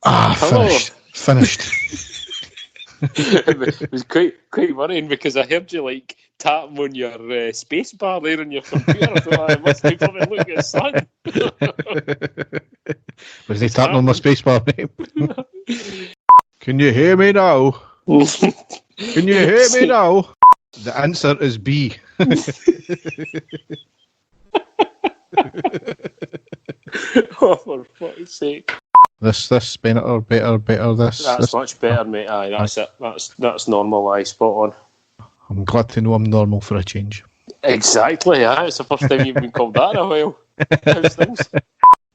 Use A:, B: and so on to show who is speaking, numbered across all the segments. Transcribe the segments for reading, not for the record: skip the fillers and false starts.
A: Hello.
B: Finished.
A: It was quite worrying because I heard you like tapping on your space bar there on your computer. I thought I must be probably looking at sun.
B: Was he tapping on my space bar, mate? Can you hear me now? Can you hear me now? The answer is B.
A: Oh, for fuck's sake.
B: This better, this.
A: That's much better, mate. Aye, that's it. That's normal, aye, spot on.
B: I'm glad to know I'm normal for a change.
A: Exactly, aye. It's the first time you've been called that in a while. How's things?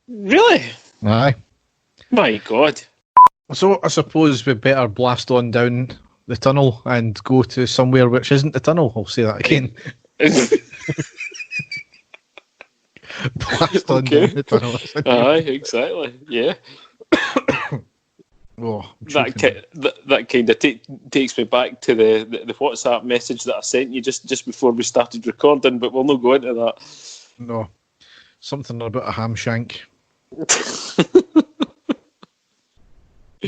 A: Really?
B: Aye.
A: My God.
B: So I suppose we better blast on down the tunnel and go to somewhere which isn't the tunnel. I'll say that again. Blast on down the tunnel.
A: Aye, exactly. Yeah.
B: Oh,
A: that kind of takes me back to the WhatsApp message that I sent you just before we started recording, but we'll not go into that.
B: No. Something about a ham shank. The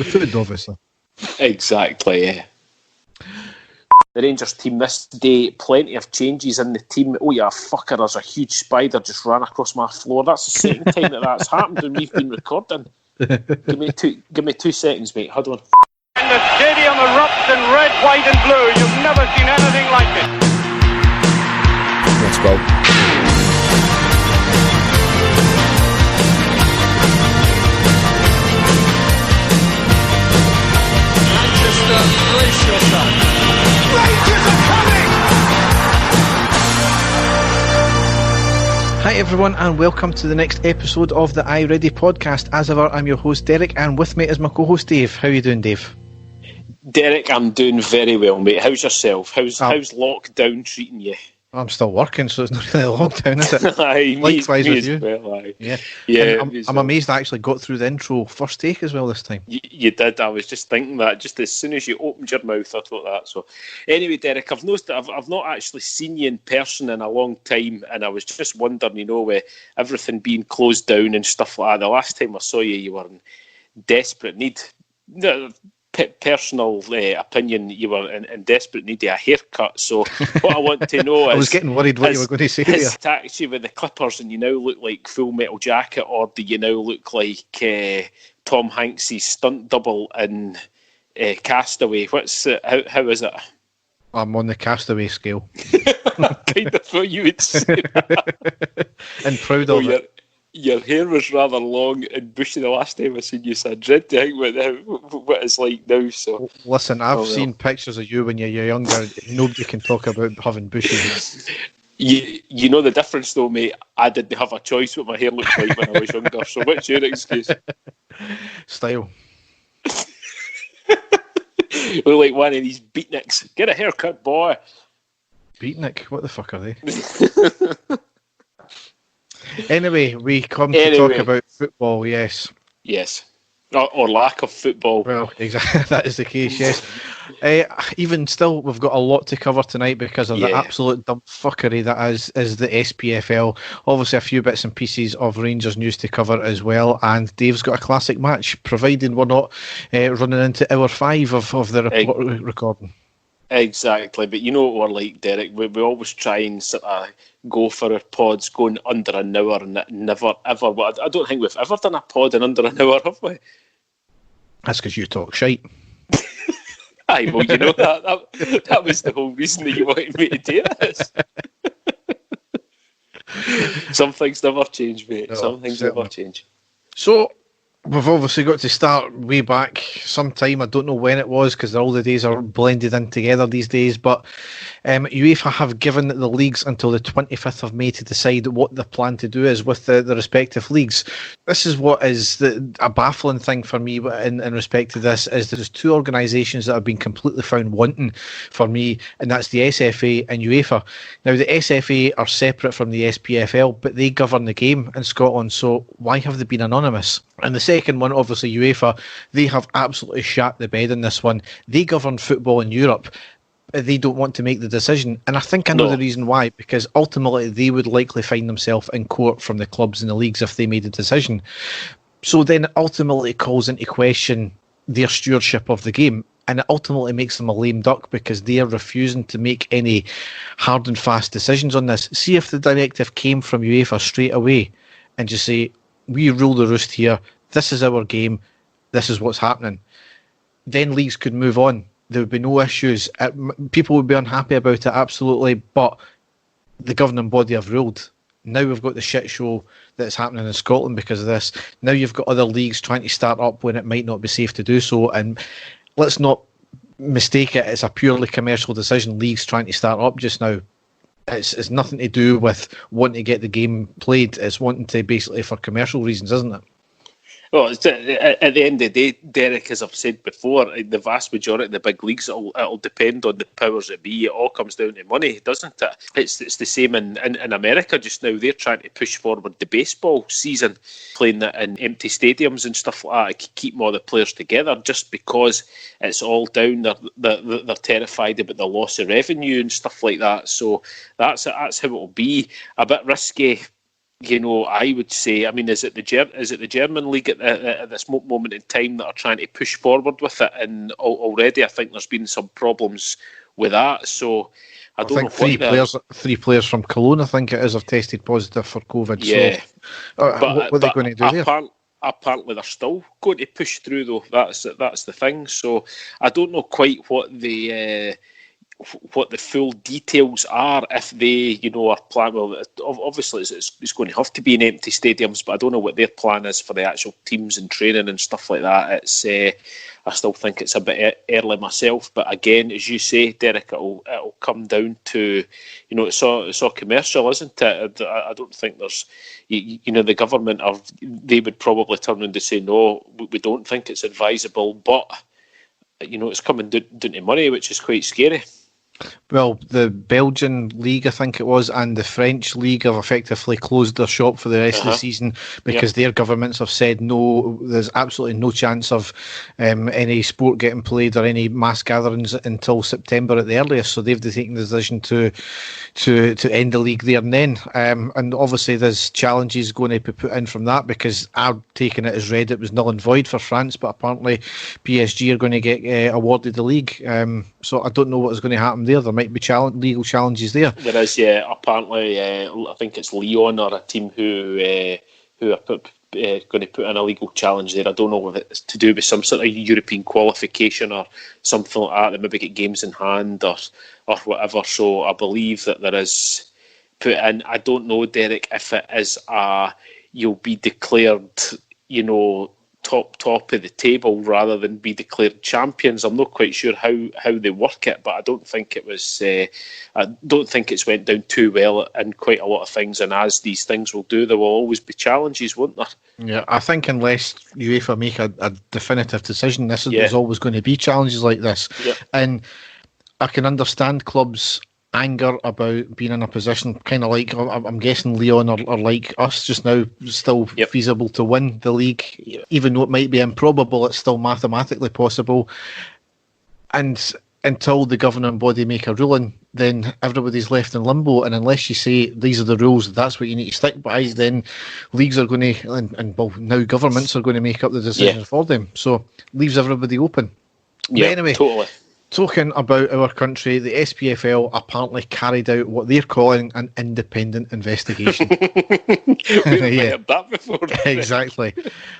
B: food, obviously.
A: Exactly, yeah. The Rangers team this day, plenty of changes in the team. Oh, yeah, fucker, there's a huge spider just ran across my floor. That's the second time that's happened when we've been recording. Give me 2 seconds, mate. Hold on.
C: And the stadium erupts in red, white and blue. You've never seen anything like it.
D: Let's go.
C: Manchester, brace yourself. Rangers are coming!
B: Hi everyone and welcome to the next episode of the iReady podcast. As ever, I'm your host Derek and with me is my co-host Dave. How are you doing, Dave?
A: Derek, I'm doing very well, mate. How's yourself? How's lockdown treating you?
B: I'm still working, so it's not really a lockdown, is it?
A: Aye,
B: Likewise
A: me
B: with you.
A: Well, aye.
B: Yeah. I'm amazed I actually got through the intro first take as well this time.
A: You did. I was just thinking that just as soon as you opened your mouth, I thought that. So, anyway, Derek, I've noticed that I've not actually seen you in person in a long time, and I was just wondering, with everything being closed down and stuff like that. The last time I saw you, you were in desperate need. Personal opinion, you were in desperate need of a haircut. So what I want to know is...
B: I was getting worried what you were going to say there.
A: Is it actually with the clippers and you now look like Full Metal Jacket, or do you now look like Tom Hanks's stunt double in Castaway? How is it?
B: I'm on the Castaway scale.
A: Kind of thought you would say that.
B: And proud of it.
A: Your hair was rather long and bushy the last time I seen you, so I dread to think what it's like now. So
B: listen, I've seen pictures of you when you're younger. Nobody can talk about having bushy hair.
A: You know the difference though, mate. I didn't have a choice what my hair looked like when I was younger. So what's your excuse?
B: Style.
A: Look like one of these beatniks. Get a haircut, boy.
B: Beatnik? What the fuck are they? Anyway, we come to talk about football, yes.
A: Yes. Or lack of football.
B: Well, exactly, that is the case, yes. Even still, we've got a lot to cover tonight because of the absolute dumb fuckery that is the SPFL. Obviously, a few bits and pieces of Rangers news to cover as well, and Dave's got a classic match, provided we're not running into hour 5 of the recording. Exactly,
A: but you know what we're like, Derek. We always try and sort of go for our pods going under an hour, and never ever. I don't think we've ever done a pod in under an hour, have we?
B: That's because you talk shite.
A: Aye, well, you know that was the whole reason that you wanted me to do this. Some things never change, mate. No, some things never change.
B: So, we've obviously got to start way back sometime. I don't know when it was because all the days are blended in together these days. But UEFA have given the leagues until the 25th of May to decide what the plan to do is with the respective leagues. This is what is a baffling thing for me in respect to this, is there's 2 organisations that have been completely found wanting for me, and that's the SFA and UEFA. Now, the SFA are separate from the SPFL, but they govern the game in Scotland, so why have they been anonymous? And the second one, obviously UEFA, they have absolutely shat the bed in this one. They govern football in Europe. They don't want to make the decision. And I think I know the reason why, because ultimately they would likely find themselves in court from the clubs and the leagues if they made a decision. So then it ultimately calls into question their stewardship of the game, and it ultimately makes them a lame duck because they are refusing to make any hard and fast decisions on this. See if the directive came from UEFA straight away and just say, we rule the roost here, this is our game, this is what's happening. Then leagues could move on. There would be no issues. People would be unhappy about it, absolutely, but the governing body have ruled. Now we've got the shit show that's happening in Scotland because of this. Now you've got other leagues trying to start up when it might not be safe to do so. And let's not mistake it, it's a purely commercial decision. Leagues trying to start up just now. It's nothing to do with wanting to get the game played. It's wanting to basically for commercial reasons, isn't it?
A: Well, at the end of the day, Derek, as I've said before, the vast majority of the big leagues, it'll depend on the powers that be. It all comes down to money, doesn't it? It's the same in America just now. They're trying to push forward the baseball season, playing it in empty stadiums and stuff like that, keeping all the players together, just because it's all down. They're terrified about the loss of revenue and stuff like that. So that's how it'll be. A bit risky. I would say. I mean, is it the German league at this moment in time that are trying to push forward with it? And already, I think there's been some problems with that. So I don't know.
B: Three players from Cologne, I think it is, have tested positive for COVID.
A: Yeah,
B: so what are they going to do there?
A: Apparently, they're still going to push through, though. That's the thing. So I don't know quite what the full details are, if they, are planning. Well, obviously it's going to have to be in empty stadiums, but I don't know what their plan is for the actual teams and training and stuff like that. It's I still think it's a bit early myself, but again, as you say, Derek, it'll come down to, it's all commercial, isn't it? I don't think there's, the government they would probably turn around and say no, we don't think it's advisable, but it's coming down to money, which is quite scary.
B: Well, the Belgian league, I think it was, and the French league have effectively closed their shop for the rest of the season because their governments have said no, there's absolutely no chance of any sport getting played or any mass gatherings until September at the earliest. So they've taken the decision to end the league there and then. And obviously there's challenges going to be put in from that because I've taken it as read it was null and void for France, but apparently PSG are going to get awarded the league. So I don't know what is going to happen there. There might be legal challenges there.
A: There is, yeah. Apparently, I think it's Lyon or a team who are going to put in a legal challenge there. I don't know if it's to do with some sort of European qualification or something like that. They maybe get games in hand or whatever. So I believe that there is put in. I don't know, Derek, if it is you'll be declared, top of the table rather than be declared champions. I'm not quite sure how they work it, but I don't think it was. I don't think it's went down too well in quite a lot of things. And as these things will do, there will always be challenges, won't there?
B: Yeah, I think unless UEFA make a definitive decision, there's always going to be challenges like this. Yeah. And I can understand clubs' anger about being in a position kind of like, I'm guessing Lyon are like us just now, still feasible to win the league. Even though it might be improbable, it's still mathematically possible. And until the governing body make a ruling, then everybody's left in limbo. And unless you say these are the rules, that's what you need to stick by, then leagues are going to, and now governments are going to make up the decision for them. So leaves everybody open.
A: Yeah,
B: but anyway,
A: totally.
B: Talking about our country, the SPFL apparently carried out what they're calling an independent investigation.
A: We've heard that before.
B: Exactly.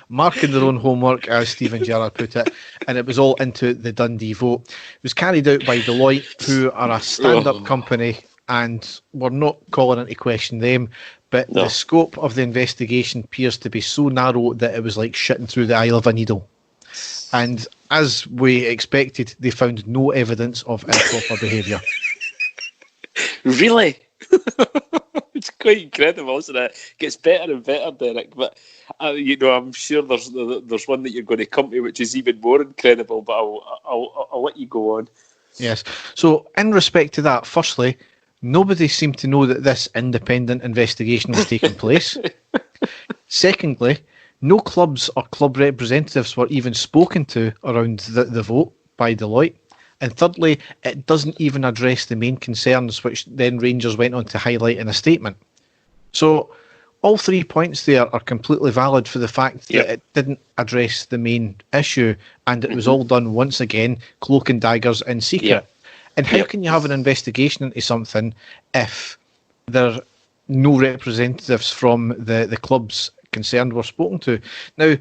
B: Marking their own homework, as Stephen Gerrard put it, and it was all into the Dundee vote. It was carried out by Deloitte, who are a stand-up company, and we're not calling into question them, but the scope of the investigation appears to be so narrow that it was like shitting through the eye of a needle. And as we expected, they found no evidence of improper behaviour.
A: Really? It's quite incredible, isn't it? It gets better and better, Derek. But I'm sure there's one that you're going to come to which is even more incredible. But I'll let you go on. Yes.
B: So in respect to that, firstly, nobody seemed to know that this independent investigation was taking place. Secondly, no clubs or club representatives were even spoken to around the vote by Deloitte. And thirdly, it doesn't even address the main concerns which then Rangers went on to highlight in a statement. So all 3 points there are completely valid for the fact that it didn't address the main issue, and it was all done once again, cloak and daggers in secret. And how can you have an investigation into something if there are no representatives from the clubs concerned were spoken to? Now,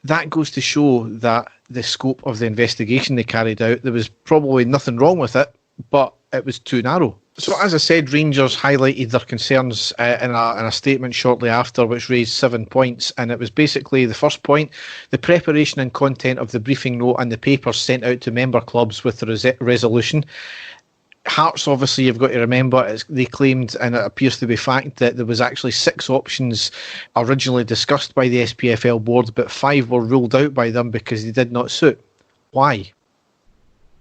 B: that goes to show that the scope of the investigation they carried out, there was probably nothing wrong with it, but it was too narrow. So, as I said, Rangers highlighted their concerns in a statement shortly after, which raised 7 points. And it was basically the first point: the preparation and content of the briefing note and the papers sent out to member clubs with the resolution. Hearts, obviously, you've got to remember, they claimed, and it appears to be fact, that there was actually 6 options originally discussed by the SPFL board, but 5 were ruled out by them because they did not suit. Why?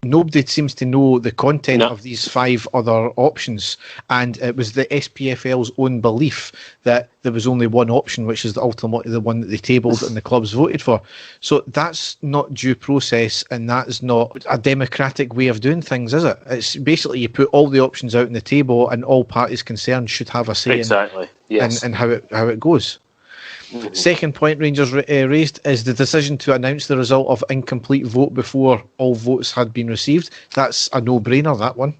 B: Nobody seems to know the content of these 5 other options, and it was the SPFL's own belief that there was only one option, which is ultimately the one that they tabled and the clubs voted for. So that's not due process, and that's not a democratic way of doing things, is it? It's basically you put all the options out on the table, and all parties concerned should have a say in how it goes. Second point Rangers raised is the decision to announce the result of incomplete vote before all votes had been received. That's a no-brainer, that one.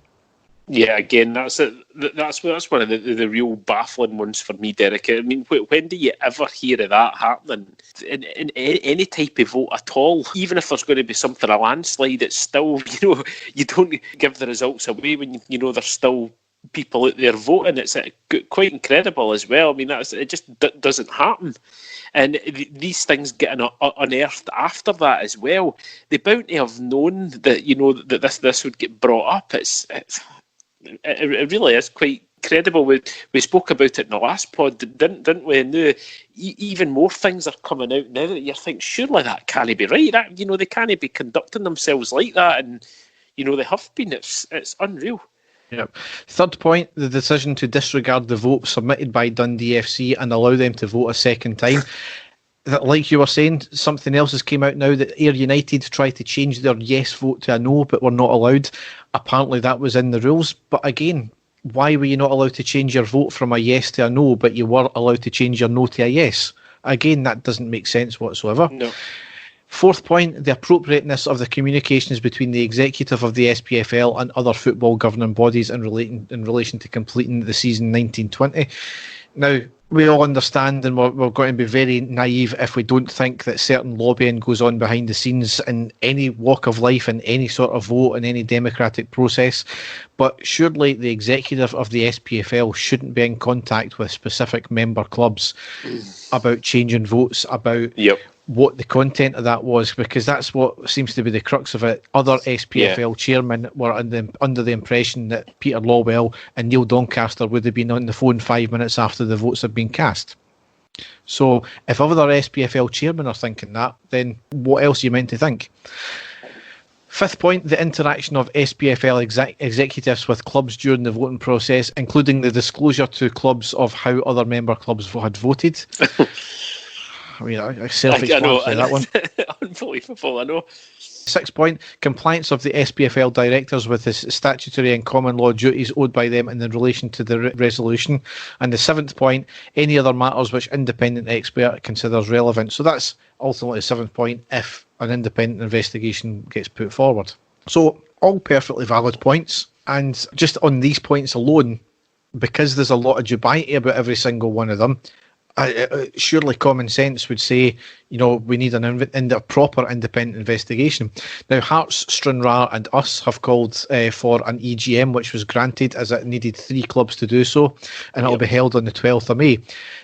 A: Yeah, again, that's one of the real baffling ones for me, Derek. I mean, when do you ever hear of that happening in any type of vote at all? Even if there's going to be something, a landslide, it's still, you don't give the results away when you know there's still people out there voting. It's quite incredible as well. I mean, it just doesn't happen. And these things get unearthed after that as well. They bound to have known that, that this would get brought up. It really is quite credible. We spoke about it in the last pod, didn't we? And even more things are coming out now that you think, surely that can't be right. They can't be conducting themselves like that. And, they have been. It's unreal.
B: Yep. Third point, the decision to disregard the vote submitted by Dundee FC and allow them to vote a second time. That, like you were saying, something else has came out now that Ayr United tried to change their yes vote to a no, but were not allowed. Apparently that was in the rules. But again, why were you not allowed to change your vote from a yes to a no, but you were allowed to change your no to a yes? Again, that doesn't make sense whatsoever.
A: No.
B: Fourth point, the appropriateness of the communications between the executive of the SPFL and other football governing bodies in relation to completing the season 1920. Now, we all understand, and we're going to be very naive if we don't think that certain lobbying goes on behind the scenes in any walk of life, in any sort of vote, in any democratic process. But surely the executive of the SPFL shouldn't be in contact with specific member clubs about changing votes, about what the content of that was, because that's what seems to be the crux of it. Other SPFL chairmen were under the impression that Peter Lawwell and Neil Doncaster would have been on the phone 5 minutes after the votes had been cast. So if other SPFL chairmen are thinking that, then what else are you meant to think? Fifth point, the interaction of SPFL executives with clubs during the voting process, including the disclosure to clubs of how other member clubs had voted. I mean, I self-explanatory that one.
A: Unbelievable, I know.
B: Sixth point, compliance of the SPFL directors with the statutory and common law duties owed by them in relation to the resolution. And the seventh point, any other matters which independent expert considers relevant. So that's ultimately the seventh point if an independent investigation gets put forward. So all perfectly valid points. And just on these points alone, because there's a lot of dubiety about every single one of them, surely common sense would say, we need a proper independent investigation. Now, Hearts, Stranraer and us have called for an EGM, which was granted as it needed 3 clubs to do so, and it'll be held on the 12th of May.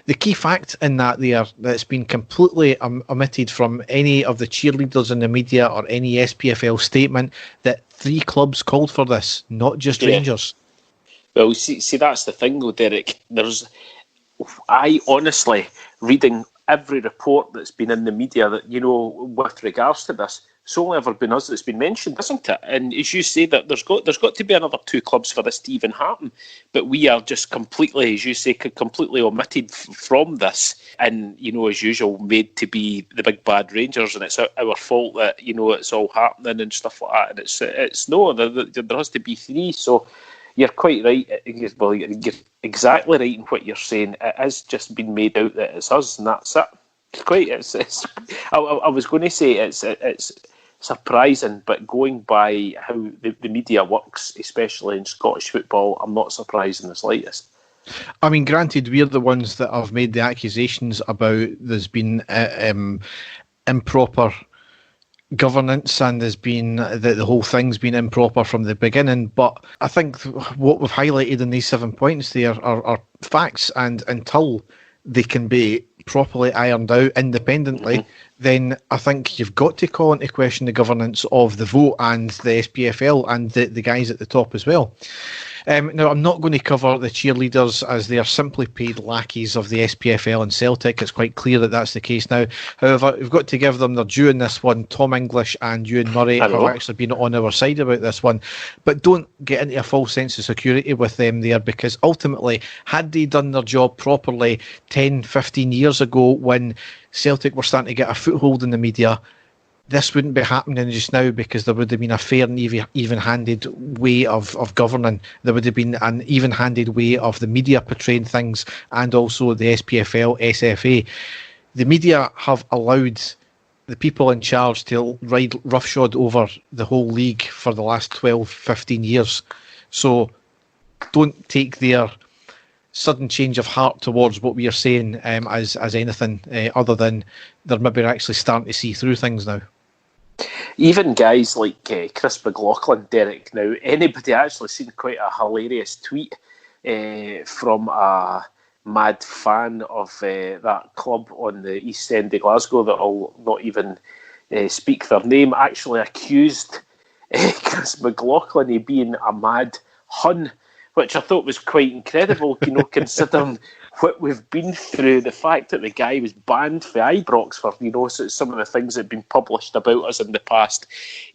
B: The key fact in that's been completely omitted from any of the cheerleaders in the media or any SPFL statement, that 3 clubs called for this, not just Rangers.
A: Well, see, that's the thing though, Derek. I honestly, reading every report that's been in the media that, with regards to this, it's only ever been us that's been mentioned, isn't it? And as you say, that there's got to be another 2 clubs for this to even happen. But we are just completely, as you say, completely omitted from this. And, as usual, made to be the big bad Rangers, and it's our fault that, it's all happening and stuff like that. And it's no, there has to be 3. So you're quite right. Well, you're exactly right in what you're saying. It has just been made out that it's us, and that's it. I was going to say it's surprising, but going by how the media works, especially in Scottish football, I'm not surprised in the slightest.
B: I mean, granted, we're the ones that have made the accusations about there's been improper governance and there's been the whole thing's been improper from the beginning. But I think what we've highlighted in these 7 points there are facts, and until they can be properly ironed out independently, then I think you've got to call into question the governance of the vote and the SPFL and the guys at the top as well. Now, I'm not going to cover the cheerleaders, as they are simply paid lackeys of the SPFL and Celtic. It's quite clear that that's the case now. However, we've got to give them their due in this one. Tom English and Ewan Murray have actually been on our side about this one. But don't get into a false sense of security with them there, because ultimately, had they done their job properly 10, 15 years ago when Celtic were starting to get a foothold in the media, this wouldn't be happening just now, because there would have been a fair and even-handed way of governing. There would have been an even-handed way of the media portraying things, and also the SPFL, SFA. The media have allowed the people in charge to ride roughshod over the whole league for the last 12, 15 years. So don't take their sudden change of heart towards what we are saying as anything other than they're maybe actually starting to see through things now.
A: Even guys like Chris McLaughlin, Derek, now, anybody actually seen quite a hilarious tweet from a mad fan of that club on the East End of Glasgow that I'll not even speak their name, actually accused Chris McLaughlin of being a mad Hun, which I thought was quite incredible, considering what we've been through, the fact that the guy was banned for Ibrox for, some of the things that have been published about us in the past.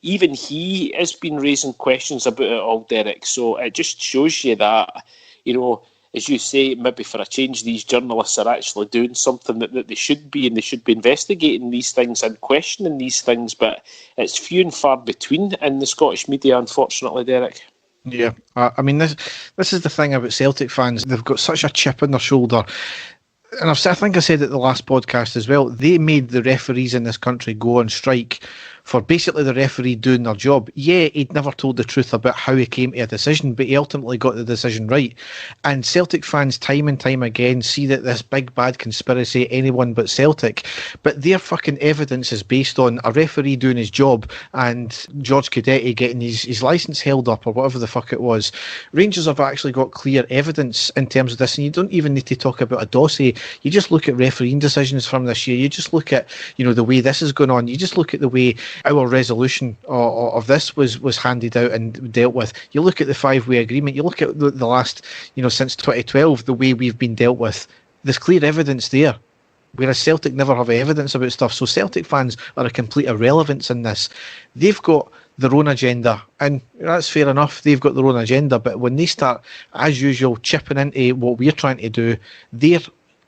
A: Even he has been raising questions about it all, Derek. So it just shows you that, as you say, maybe for a change, these journalists are actually doing something that they should be, and they should be investigating these things and questioning these things. But it's few and far between in the Scottish media, unfortunately, Derek.
B: Yeah, I mean, this is the thing about Celtic fans. They've got such a chip on their shoulder. And I think I said it the last podcast as well. They made the referees in this country go on strike for basically the referee doing their job. Yeah, he'd never told the truth about how he came to a decision, but he ultimately got the decision right. And Celtic fans time and time again see that this big bad conspiracy, anyone but Celtic, but their fucking evidence is based on a referee doing his job and George Cadetti getting his licence held up or whatever the fuck it was. Rangers have actually got clear evidence in terms of this, and you don't even need to talk about a dossier. You just look at refereeing decisions from this year. You just look at, the way this is going on. You just look at the way our resolution of this was handed out and dealt with. You look at the 5-way agreement. You look at the last, since 2012, the way we've been dealt with. There's clear evidence there, whereas Celtic never have evidence about stuff. So Celtic fans are a complete irrelevance in this. They've got their own agenda, and that's fair enough. They've got their own agenda, but when they start, as usual, chipping into what we're trying to do, they're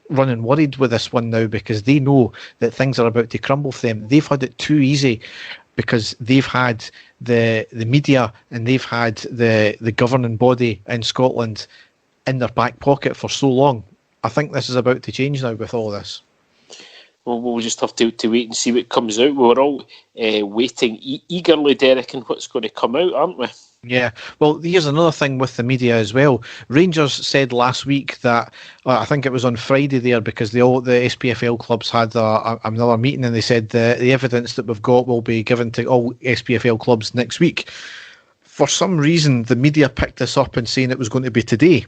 B: running worried with this one now, because they know that things are about to crumble for them. They've had it too easy because they've had the media and they've had the governing body in Scotland in their back pocket for so long. I think this is about to change now with all this.
A: Well, we'll just have to wait and see what comes out. We're all waiting eagerly, Derek, and what's going to come out, aren't we?
B: Yeah, well, here's another thing with the media as well. Rangers said last week that, I think it was on Friday there, because the SPFL clubs had another meeting, and they said the evidence that we've got will be given to all SPFL clubs next week. For some reason, the media picked this up and saying it was going to be today,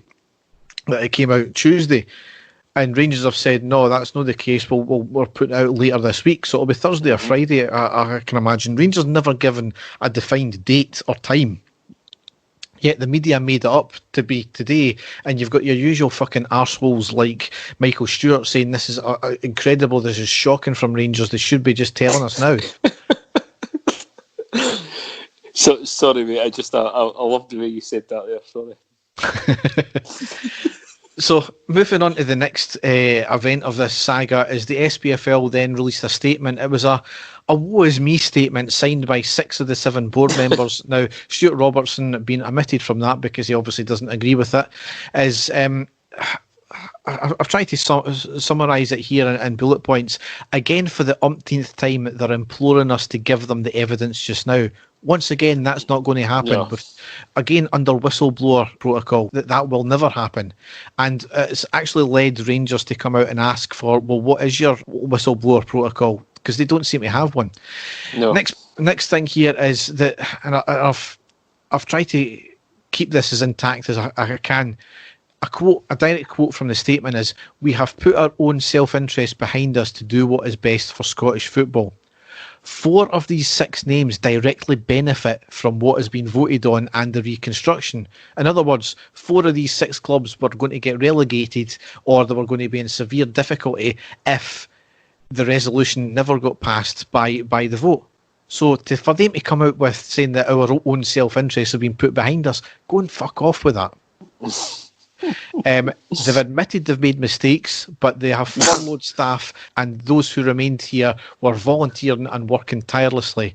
B: that it came out Tuesday. And Rangers have said, no, that's not the case. We're putting it out later this week. So it'll be Thursday or Friday, I can imagine. Rangers never given a defined date or time. Yet the media made it up to be today, and you've got your usual fucking arseholes like Michael Stewart saying this is incredible, this is shocking from Rangers, they should be just telling us now.
A: So sorry, mate, I love the way you said that there, sorry.
B: So, moving on to the next event of this saga is the SPFL then released a statement. It was a woe is me statement signed by 6 of the 7 board members. Now, Stuart Robertson being omitted from that because he obviously doesn't agree with it. I've tried to summarise it here in bullet points. Again, for the umpteenth time, they're imploring us to give them the evidence just now. Once again, that's not going to happen.
A: No.
B: Again, under whistleblower protocol, that will never happen. And it's actually led Rangers to come out and ask for, well, what is your whistleblower protocol? Because they don't seem to have one.
A: No.
B: Next thing here is that, and I've tried to keep this as intact as I can. A direct quote from the statement is, "We have put our own self-interest behind us to do what is best for Scottish football. 4 of these 6 names directly benefit from what has been voted on and the reconstruction. In other words, 4 of these 6 clubs were going to get relegated or they were going to be in severe difficulty if the resolution never got passed by the vote. So for them to come out with saying that our own self-interest have been put behind us, go and fuck off with that." They've admitted they've made mistakes, but they have furloughed staff, and those who remained here were volunteering and working tirelessly.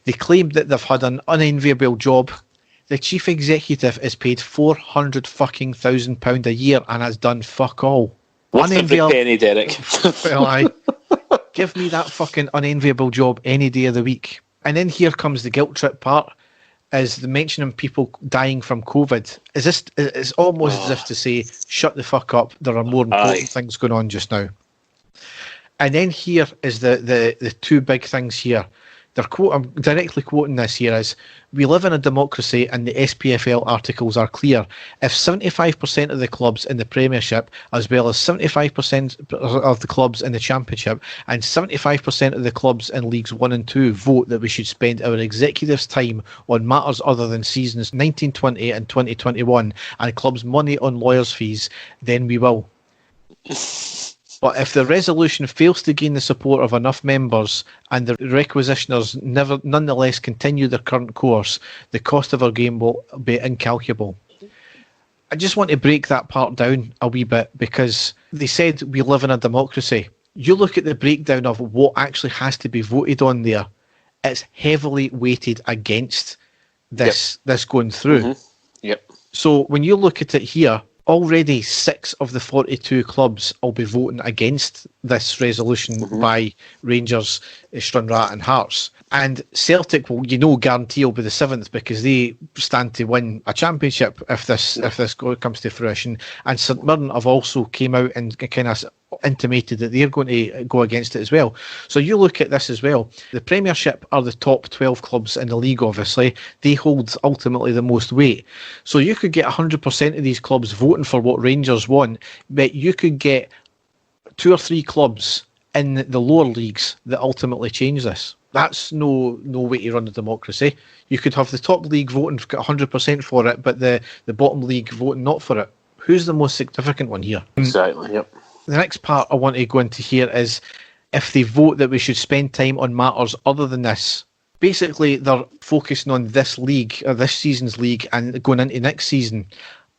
B: They claimed that they've had an unenviable job. The chief executive is paid £400,000 a year and has done fuck all.
A: Worth every penny, Derek.
B: Well, give me that fucking unenviable job any day of the week. And then here comes the guilt trip part. Is the mentioning people dying from COVID. It's almost as if to say, shut the fuck up, there are more important things going on just now. And then here is the 2 big things here. I'm directly quoting this here as, "We live in a democracy and the SPFL articles are clear. If 75% of the clubs in the Premiership, as well as 75% of the clubs in the Championship and 75% of the clubs in Leagues 1 and 2 vote that we should spend our executives' time on matters other than seasons 1920 and 2021 and clubs' money on lawyers' fees, then we will. But if the resolution fails to gain the support of enough members and the requisitioners nonetheless continue their current course, the cost of our game will be incalculable." I just want to break that part down a wee bit because they said we live in a democracy. You look at the breakdown of what actually has to be voted on there, it's heavily weighted against this going through.
A: Mm-hmm. Yep.
B: So when you look at it here, already 6 of the 42 clubs will be voting against this resolution by Rangers, Stranraer and Hearts. And Celtic will, guarantee will be the 7th because they stand to win a championship if this comes to fruition. And St Mirren have also came out and kind of intimated that they're going to go against it as well. So you look at this as well. The Premiership are the top 12 clubs in the league, obviously. They hold ultimately the most weight. So you could get 100% of these clubs voting for what Rangers want, but you could get 2 or 3 clubs in the lower leagues that ultimately change this. That's no way to run a democracy. You could have the top league voting 100% for it, but the bottom league voting not for it. Who's the most significant one here?
A: Exactly, yep.
B: The next part I want to go into here is if they vote that we should spend time on matters other than this. Basically, they're focusing on this league, or this season's league, and going into next season.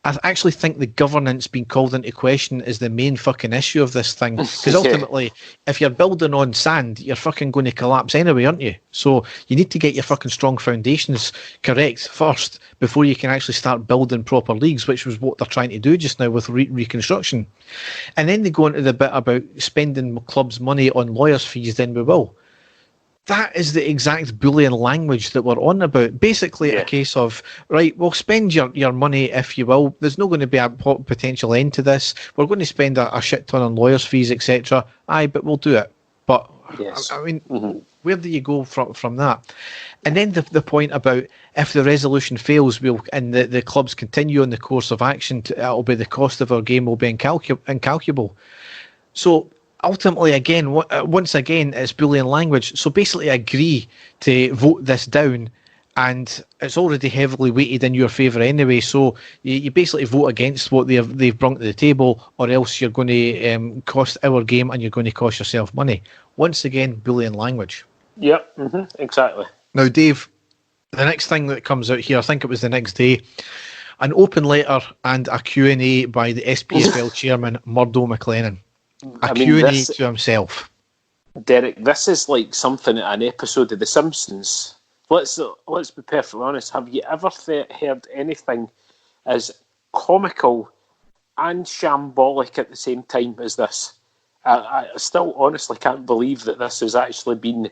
B: I actually think the governance being called into question is the main fucking issue of this thing. Because ultimately, if you're building on sand, you're fucking going to collapse anyway, aren't you? So you need to get your fucking strong foundations correct first before you can actually start building proper leagues, which was what they're trying to do just now with reconstruction. And then they go into the bit about spending clubs' money on lawyers' fees, then we will. That is the exact Boolean language that we're on about. Basically, a case of, right, we'll spend your money if you will. There's not going to be a potential end to this. We're going to spend a shit ton on lawyers' fees, etc. Aye, but we'll do it. But, I mean, where do you go from that? And then the point about if the resolution fails, and the clubs continue on the course of action, it'll be the cost of our game will be incalculable. So, ultimately, again, once again, it's Boolean language. So basically agree to vote this down, and it's already heavily weighted in your favour anyway. So you basically vote against what they've brought to the table, or else you're going to cost our game and you're going to cost yourself money. Once again, Boolean language.
A: Yep, exactly.
B: Now, Dave, the next thing that comes out here, I think it was the next day, An open letter and a Q&A by the SPFL chairman, Murdo McLennan. A Q&A to himself.
A: Derek, this is like something in an episode of The Simpsons. Let's be perfectly honest. Have you ever heard anything as comical and shambolic at the same time as this? I still honestly can't believe that this has actually been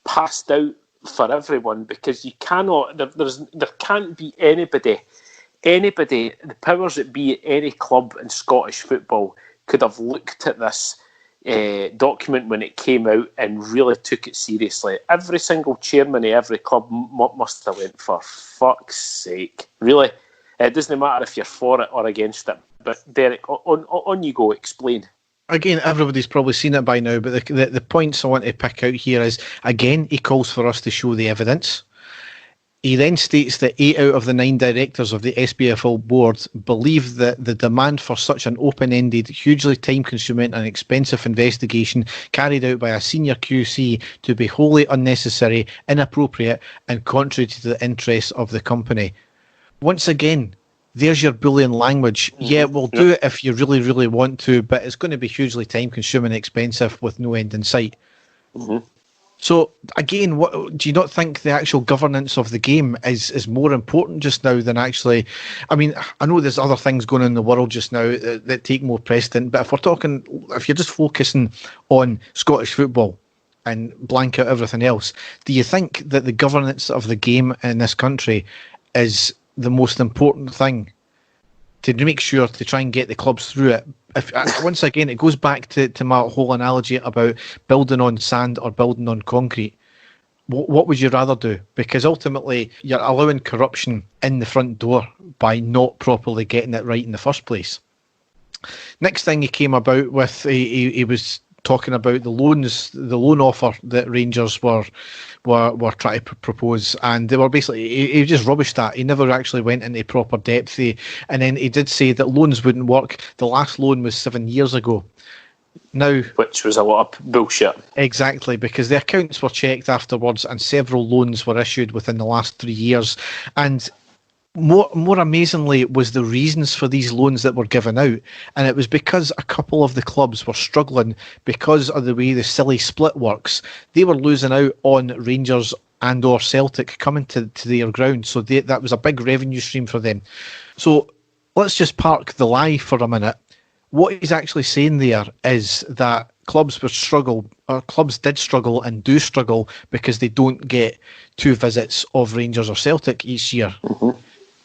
A: passed out for everyone, because you cannot. There can't be anybody, the powers that be at any club in Scottish football could have looked at this document when it came out and really took it seriously. Every single chairman of every club must have went, for fuck's sake. Really, it doesn't matter if you're for it or against it. But Derek, on you go, explain.
B: Again, everybody's probably seen it by now, but the points I want to pick out here is, again, he calls for us to show the evidence. He then states that 8 out of the 9 directors of the SPFL board believe that the demand for such an open-ended, hugely time-consuming and expensive investigation carried out by a senior QC to be wholly unnecessary, inappropriate and contrary to the interests of the company. Once again, there's your Boolean language. Yeah, we'll do it if you really, really want to, but it's going to be hugely time-consuming and expensive with no end in sight. Mm-hmm. So, again, do you not think the actual governance of the game is more important just now than actually... I mean, I know there's other things going on in the world just now that take more precedent, but if you're just focusing on Scottish football and blank out everything else, do you think that the governance of the game in this country is the most important thing to make sure to try and get the clubs through it? Once again, it goes back to my whole analogy about building on sand or building on concrete. What would you rather do? Because ultimately, you're allowing corruption in the front door by not properly getting it right in the first place. Next thing he came about with, he was talking about the loan offer that Rangers were trying to propose, and they were basically, he just rubbished that. He never actually went into proper depth. And then he did say that loans wouldn't work. The last loan was 7 years ago. Now,
A: which was a lot of bullshit.
B: Exactly, because the accounts were checked afterwards and several loans were issued within the last 3 years. And more amazingly was the reasons for these loans that were given out, and it was because a couple of the clubs were struggling because of the way the silly split works. They were losing out on Rangers and or Celtic coming to their ground, so that was a big revenue stream for them. So let's just park the lie for a minute. What he's actually saying there is that clubs did struggle and do struggle because they don't get 2 visits of Rangers or Celtic each year. Mm-hmm.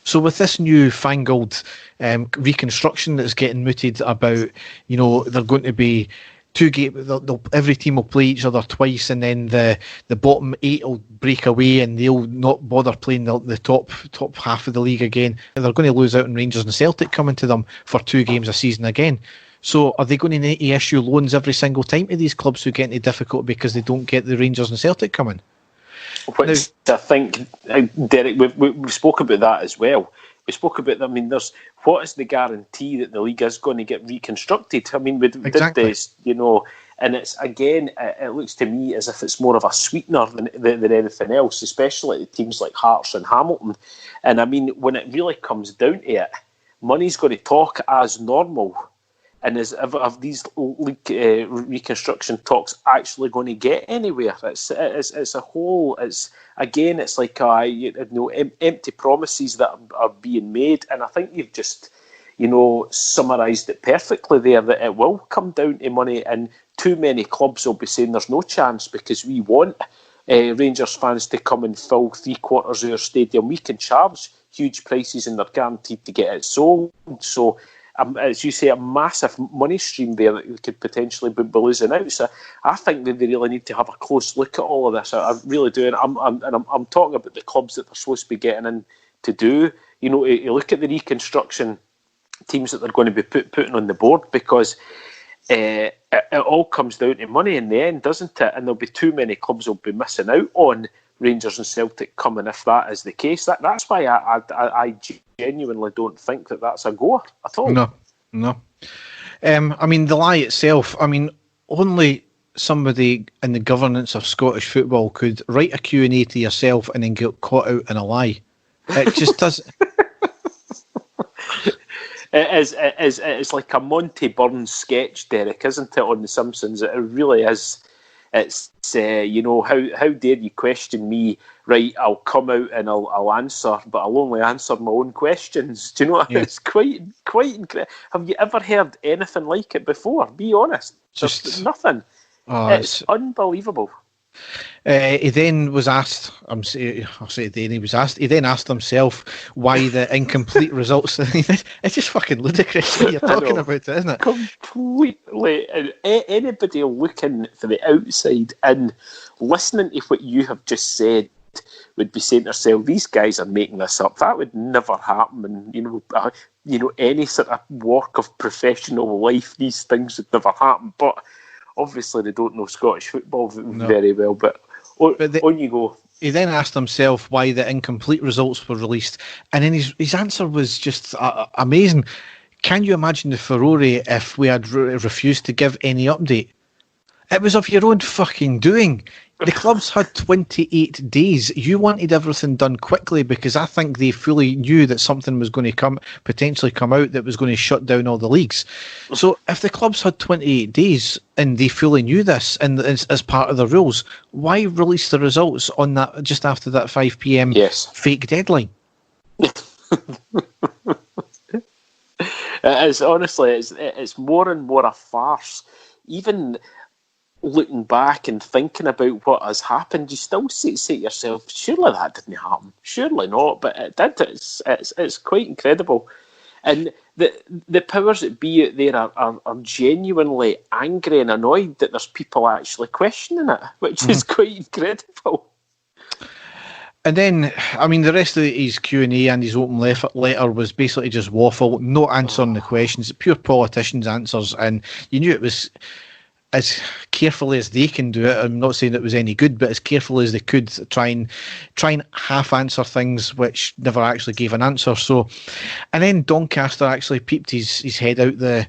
B: So with this new fangled reconstruction that's getting mooted about, they're going to be 2 games. Every team will play each other twice, and then the bottom 8 will break away, and they'll not bother playing the top half of the league again. And they're going to lose out on Rangers and Celtic coming to them for 2 games a season again. So are they going to need to issue loans every single time to these clubs who get into difficulty because they don't get the Rangers and Celtic coming?
A: Which I think, Derek, we've spoke about that as well. We spoke about, what is the guarantee that the league is going to get reconstructed? We did this, and it's, again, it looks to me as if it's more of a sweetener than anything else, especially at teams like Hearts and Hamilton. And when it really comes down to it, money's going to talk as normal. And are these reconstruction talks actually going to get anywhere? It's a whole. It's like empty promises that are being made. And I think you've just summarised it perfectly there. That it will come down to money, and too many clubs will be saying there's no chance because we want Rangers fans to come and fill 3/4 of our stadium. We can charge huge prices, and they're guaranteed to get it sold. So. As you say, a massive money stream there that you could potentially be losing out. So I think that they really need to have a close look at all of this. I really do. And I'm talking about the clubs that they're supposed to be getting in to do. You look at the reconstruction teams that they're going to be putting on the board, because it all comes down to money in the end, doesn't it? And there'll be too many clubs will be missing out on Rangers and Celtic coming if that is the case. That's why I genuinely don't think that that's a goer at all.
B: No. The lie itself, only somebody in the governance of Scottish football could write a Q&A to yourself and then get caught out in a lie. It just does.
A: It's like a Monty Burns sketch, Derek, isn't it, on The Simpsons? It really is. It's how dare you question me? Right, I'll come out and I'll answer, but I'll only answer my own questions. Do you know what? Yeah. It's quite incredible. Have you ever heard anything like it before? Be honest. Just nothing. It's unbelievable.
B: He then was asked. He then asked himself why the incomplete results. It's just fucking ludicrous what you're talking about, it, isn't it?
A: Completely. And anybody looking from the outside and listening to what you have just said would be saying to themselves, "These guys are making this up. That would never happen." And any sort of walk of professional life, these things would never happen. But obviously, they don't know Scottish football very well. But on you go.
B: He then asked himself why the incomplete results were released, and then his answer was just amazing. Can you imagine the furore if we had refused to give any update? It was of your own fucking doing. The clubs had 28 days. You wanted everything done quickly because I think they fully knew that something was going to potentially come out that was going to shut down all the leagues. So if the clubs had 28 days and they fully knew this and as part of the rules, why release the results on that just after that 5 p.m. fake deadline?
A: It's more and more a farce. Even looking back and thinking about what has happened, you still say to yourself, surely that didn't happen. Surely not, but it did. It's quite incredible. And the powers that be out there are genuinely angry and annoyed that there's people actually questioning it, which is quite incredible.
B: And then, I mean, the rest of his Q&A and his open letter was basically just waffle, not answering the questions, pure politicians' answers, and you knew it was as carefully as they can do it. I'm not saying it was any good, but as careful as they could try and half answer things which never actually gave an answer. So, and then Doncaster actually peeped his head out the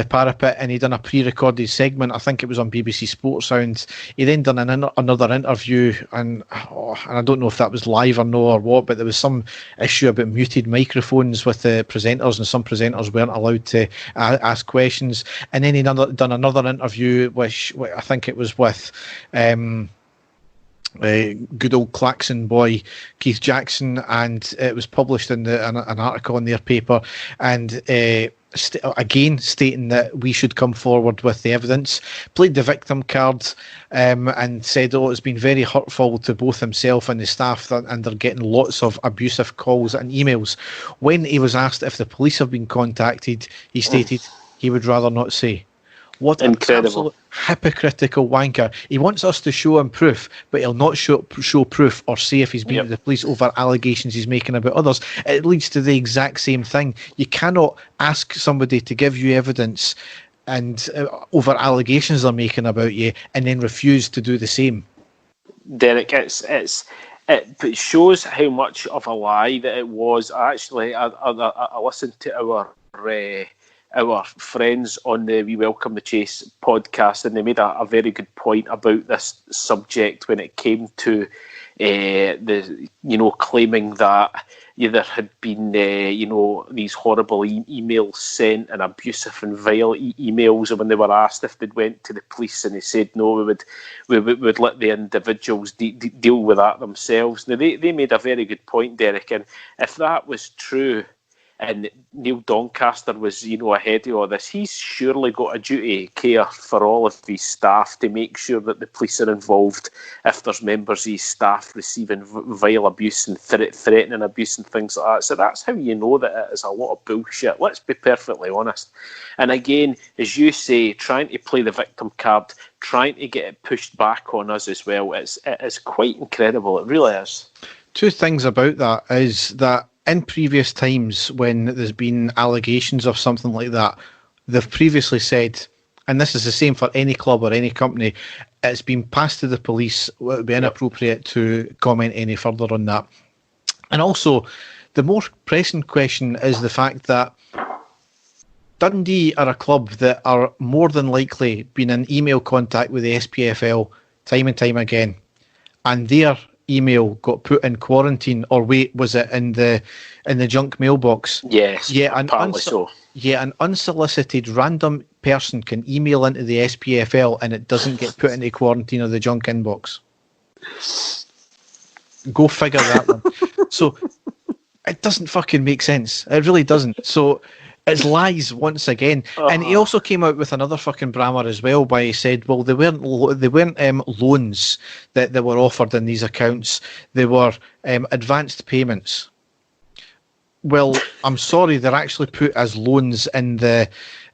B: parapet and he done a pre-recorded segment. I think it was on BBC Sports Sound. He then done another interview, and I don't know if that was live or no or what, but there was some issue about muted microphones with the presenters, and some presenters weren't allowed to ask questions. And then he done another interview, which I think it was with good old Klaxon boy Keith Jackson, and it was published in an article in their paper, and again stating that we should come forward with the evidence, played the victim card, and said, it's been very hurtful to both himself and the staff, and they're getting lots of abusive calls and emails. When he was asked if the police have been contacted, he stated he would rather not say. What an absolute hypocritical wanker. He wants us to show him proof, but he'll not show proof or say if he's been to the police over allegations he's making about others. It leads to the exact same thing. You cannot ask somebody to give you evidence and over allegations they're making about you and then refuse to do the same.
A: Derek, it shows how much of a lie that it was. I listened to our friends on the We Welcome the Chase podcast, and they made a very good point about this subject when it came to claiming that there had been these horrible emails sent and abusive and vile emails, and when they were asked if they'd went to the police, and they said no, we would let the individuals deal with that themselves. Now they made a very good point, Derek, and if that was true, and Neil Doncaster was, ahead of all this, he's surely got a duty of care for all of his staff to make sure that the police are involved if there's members of his staff receiving vile abuse and threatening abuse and things like that. So that's how you know that it is a lot of bullshit. Let's be perfectly honest. And again, as you say, trying to play the victim card, trying to get it pushed back on us as well, it is quite incredible. It really is.
B: Two things about that is that in previous times when there's been allegations of something like that, they've previously said, and this is the same for any club or any company, it's been passed to the police. It would be inappropriate to comment any further on that. And also, the more pressing question is the fact that Dundee are a club that are more than likely been in email contact with the SPFL time and time again, and their email got put in quarantine, or wait, was it in the junk mailbox?
A: Yes,
B: Yeah,
A: apparently so.
B: Yeah, an unsolicited random person can email into the SPFL and it doesn't get put into quarantine or the junk inbox. Go figure that one. So it doesn't fucking make sense. It really doesn't. So it's lies once again. And he also came out with another fucking brammer as well, by he said, well, they weren't loans that were offered in these accounts. They were advanced payments. Well, I'm sorry, they're actually put as loans in the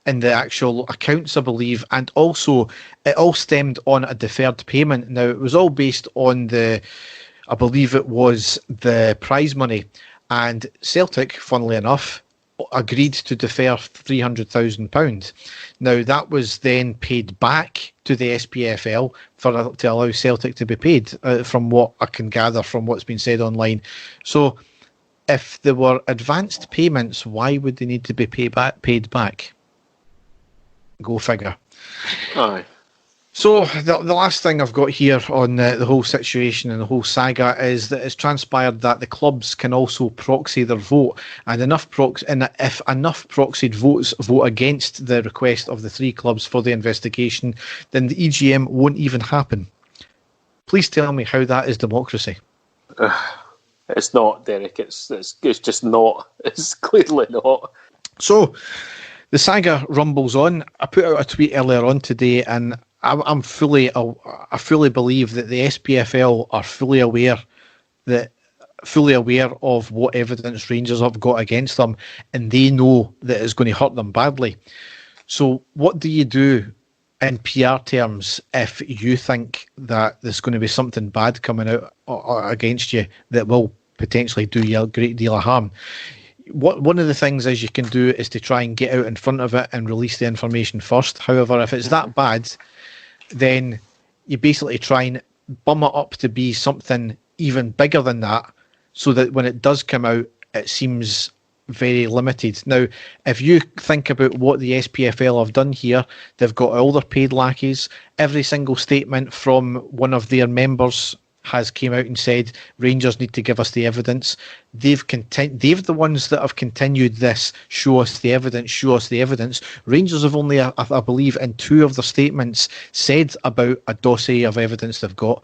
B: actual accounts, I believe, and also it all stemmed on a deferred payment. Now, it was all based on I believe it was the prize money, and Celtic, funnily enough, agreed to defer £300,000. Now, that was then paid back to the SPFL to allow Celtic to be paid, from what I can gather from what's been said online. So, if there were advanced payments, why would they need to be paid back? Go figure.
A: Aye.
B: So the last thing I've got here on the whole situation and the whole saga is that it's transpired that the clubs can also proxy their vote, and if enough proxied votes vote against the request of the three clubs for the investigation, then the EGM won't even happen. Please tell me how that is democracy.
A: It's not, Derek. It's just not. It's clearly not.
B: So the saga rumbles on. I put out a tweet earlier on today, and I fully believe that the SPFL are fully aware of what evidence Rangers have got against them, and they know that it's going to hurt them badly. So what do you do in PR terms if you think that there's going to be something bad coming out against you that will potentially do you a great deal of harm? One of the things is you can do is to try and get out in front of it and release the information first. However, if it's that bad, then you basically try and bum it up to be something even bigger than that, so that when it does come out, it seems very limited. Now, if you think about what the SPFL have done here, they've got all their paid lackeys. Every single statement from one of their members has came out and said Rangers need to give us the evidence. They're the ones that have continued this show us the evidence. Rangers have only, I believe, in two of their statements said about a dossier of evidence they've got.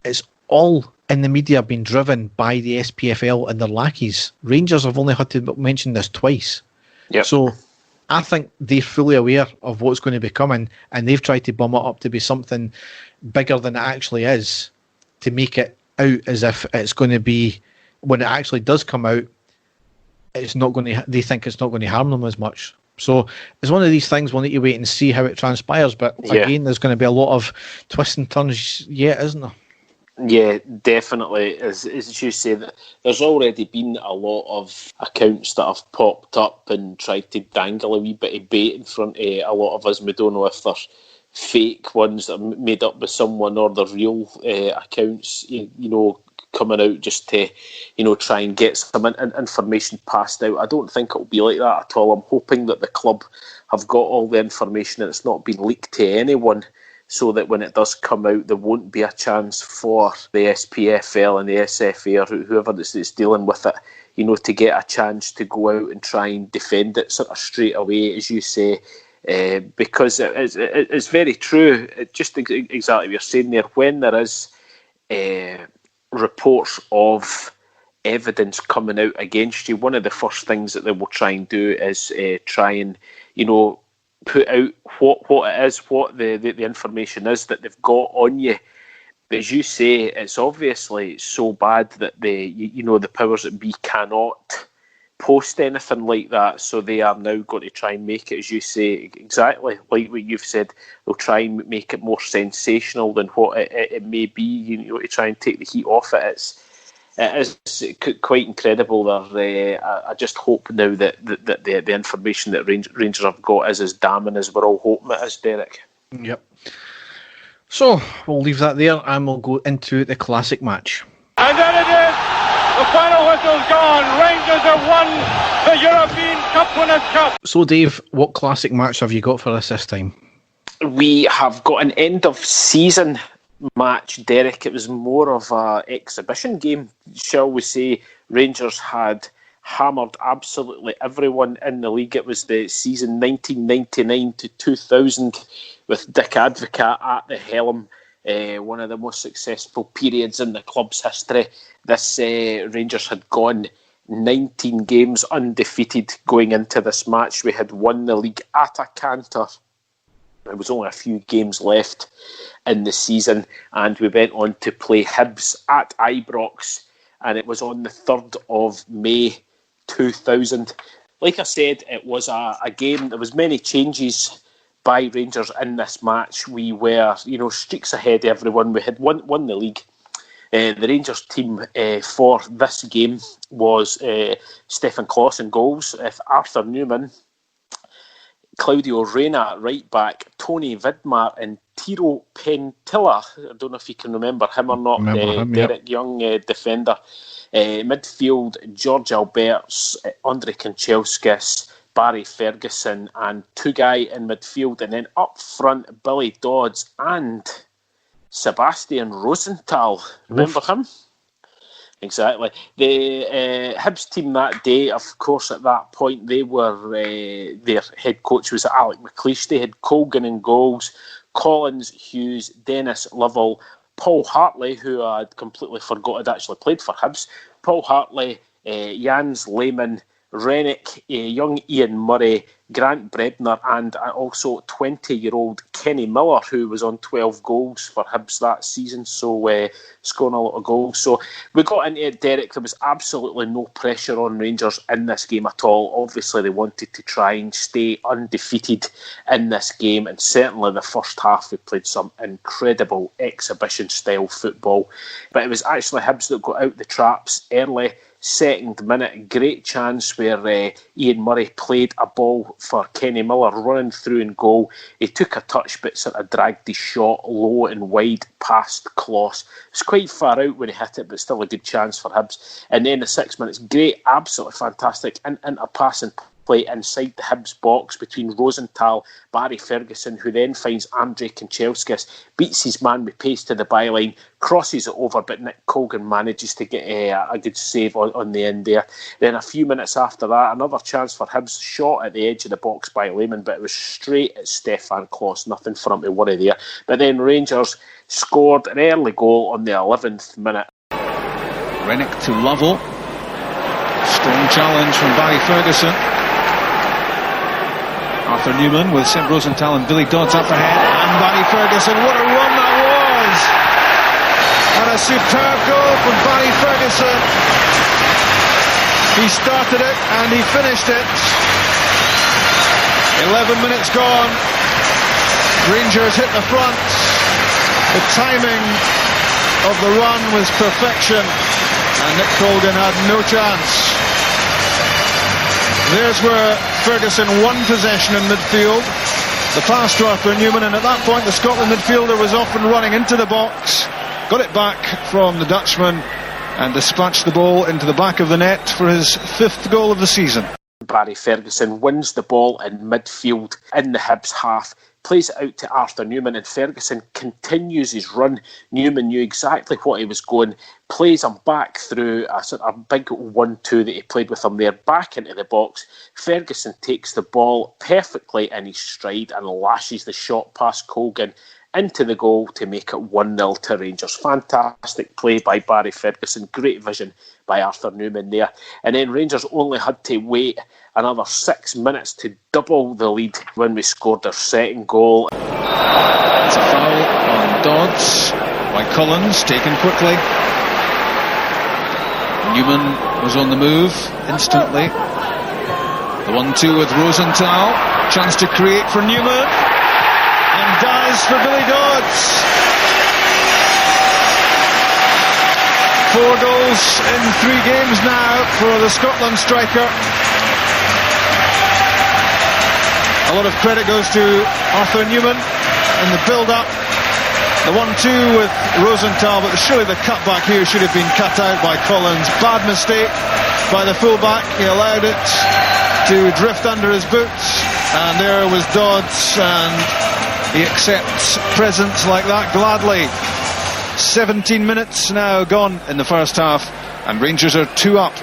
B: It's all in the media been driven by the SPFL and their lackeys. Rangers have only had to mention this twice.
A: Yep.
B: So I think they're fully aware of what's going to be coming, and they've tried to bum it up to be something bigger than it actually is, to make it out as if it's going to be, when it actually does come out, it's not going to. They think it's not going to harm them as much. So it's one of these things. We'll need to wait and see how it transpires. But again, there's going to be a lot of twists and turns yet, isn't there?
A: Yeah, definitely. As you say, that there's already been a lot of accounts that have popped up and tried to dangle a wee bit of bait in front of a lot of us. We don't know if they're fake ones that are made up by someone or the real accounts, coming out just to, try and get some information passed out. I don't think it'll be like that at all. I'm hoping that the club have got all the information and it's not been leaked to anyone, so that when it does come out, there won't be a chance for the SPFL and the SFA or whoever is dealing with it, to get a chance to go out and try and defend it sort of straight away, as you say. Because it's very true. Just exactly what you're saying there. When there is reports of evidence coming out against you, one of the first things that they will try and do is try and put out what it is, what the information is that they've got on you. But as you say, it's obviously so bad that the powers that be cannot post anything like that, so they are now going to try and make it, as you say, exactly like what you've said. They'll try and make it more sensational than what it may be, to try and take the heat off it. It is quite incredible. I just hope now that the information that Rangers have got is as damning as we're all hoping it is, Derek.
B: Yep. So we'll leave that there and we'll go into the classic match.
C: And there it is! The final whistle's gone. Rangers have won the European Cup Winners' Cup.
B: So, Dave, what classic match have you got for us this time?
A: We have got an end of season match, Derek, it was more of an exhibition game, shall we say. Rangers had hammered absolutely everyone in the league. It was the season 1999 to 2000 with Dick Advocaat at the helm. One of the most successful periods in the club's history. This Rangers had gone 19 games undefeated going into this match. We had won the league at a canter. There was only a few games left in the season, and we went on to play Hibs at Ibrox, and it was on the 3rd of May 2000. Like I said, it was a game. There was many changes by Rangers in this match. We were, streaks ahead of everyone. We had won the league. The Rangers team for this game was Stefan Klos in goals, Arthur Newman, Claudio Reyna at right back, Tony Vidmar and Tiro Pentilla. I don't know if you can remember him or not. Derek, young defender. Midfield, George Alberts, Andre Kanchelskis, Barry Ferguson, and two guy in midfield. And then up front, Billy Dodds and Sebastian Rosenthal. Remember him? Exactly. The Hibs team that day, of course, at that point, they were their head coach was Alec McLeish. They had Colgan in goals, Collins, Hughes, Dennis Lovell, Paul Hartley, who I'd completely forgot had actually played for Hibs, Paul Hartley, Jans Lehmann, Rennick, young Ian Murray, Grant Brebner, and also 20-year-old Kenny Miller, who was on 12 goals for Hibs that season, so scoring a lot of goals. So we got into it, Derek. There was absolutely no pressure on Rangers in this game at all. Obviously, they wanted to try and stay undefeated in this game, and certainly the first half we played some incredible exhibition-style football. But it was actually Hibs that got out the traps early. Second minute, great chance where Ian Murray played a ball for Kenny Miller running through in goal. He took a touch but sort of dragged his shot low and wide past Klos. It was quite far out when he hit it, but still a good chance for Hibs. And then the 6 minutes, great, absolutely fantastic inter-passing play inside the Hibs box between Rosenthal, Barry Ferguson, who then finds Andre Kanchelskis, beats his man with pace to the byline, crosses it over, but Nick Colgan manages to get a good save on the end there. Then a few minutes after that, another chance for Hibs, shot at the edge of the box by Lehmann, but it was straight at Stefan Klos, nothing for him to worry there. But then Rangers scored an early goal on the 11th minute.
E: Rennick to Lovell. Strong challenge from Barry Ferguson. Arthur Newman with St Rosenthal and Billy Dodds up ahead, and Barry Ferguson, what a run that was! And a superb goal from Barry Ferguson. He started it and he finished it. 11 minutes gone. Rangers hit the front. The timing of the run was perfection, and Nick Colgan had no chance. There's where Ferguson won possession in midfield. The pass to Arthur Newman, and at that point the Scotland midfielder was off and running into the box. Got it back from the Dutchman and dispatched the ball into the back of the net for his 5th goal of the season.
A: Barry Ferguson wins the ball in midfield in the Hibs half, plays it out to Arthur Newman, and Ferguson continues his run. Newman knew exactly what he was going, plays him back through a sort of big 1-2 that he played with him there, back into the box. Ferguson takes the ball perfectly in his stride and lashes the shot past Colgan into the goal to make it 1-0 to Rangers. Fantastic play by Barry Ferguson, great vision by Arthur Newman there. And then Rangers only had to wait another 6 minutes to double the lead when we scored our second goal.
E: It's a foul on Dodds by Collins, taken quickly. Newman was on the move instantly. The 1-2 with Rosenthal, chance to create for Newman, and does for Billy Dodds. 4 goals in 3 games now for the Scotland striker. A lot of credit goes to Arthur Newman in the build-up. The 1-2 with Rosenthal, but surely the cutback here should have been cut out by Collins. Bad mistake by the fullback. He allowed it to drift under his boots, and there was Dodds, and he accepts presents like that gladly. 17 minutes now gone in the first half, and Rangers are 2 up.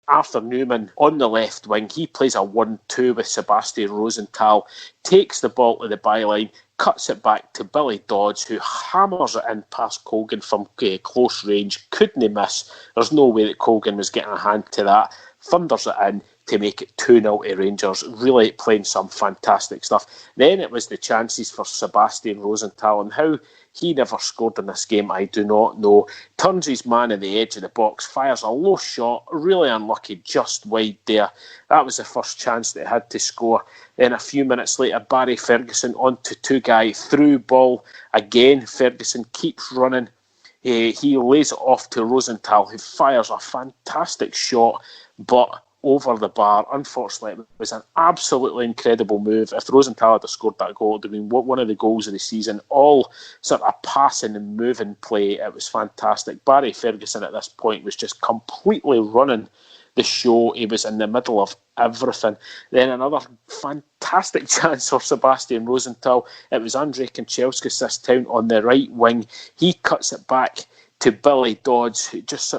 A: Arthur Newman on the left wing, he plays a 1-2 with Sebastian Rosenthal, takes the ball to the byline, cuts it back to Billy Dodds, who hammers it in past Colgan from close range. Couldn't miss. There's no way that Colgan was getting a hand to that. Thunders it in to make it 2-0 to Rangers. Really playing some fantastic stuff. Then it was the chances for Sebastian Rosenthal, and how he never scored in this game, I do not know. Turns his man at the edge of the box, fires a low shot, really unlucky, just wide there. That was the first chance they had to score. Then a few minutes later, Barry Ferguson onto two-guy, through ball. Again, Ferguson keeps running. He lays it off to Rosenthal, who fires a fantastic shot, but over the bar. Unfortunately, it was an absolutely incredible move. If Rosenthal had scored that goal, it would have been one of the goals of the season. All sort of passing and moving play. It was fantastic. Barry Ferguson at this point was just completely running the show. He was in the middle of everything. Then another fantastic chance for Sebastian Rosenthal. It was Andrei Kanchelskis this time on the right wing. He cuts it back to Billy Dodds, who just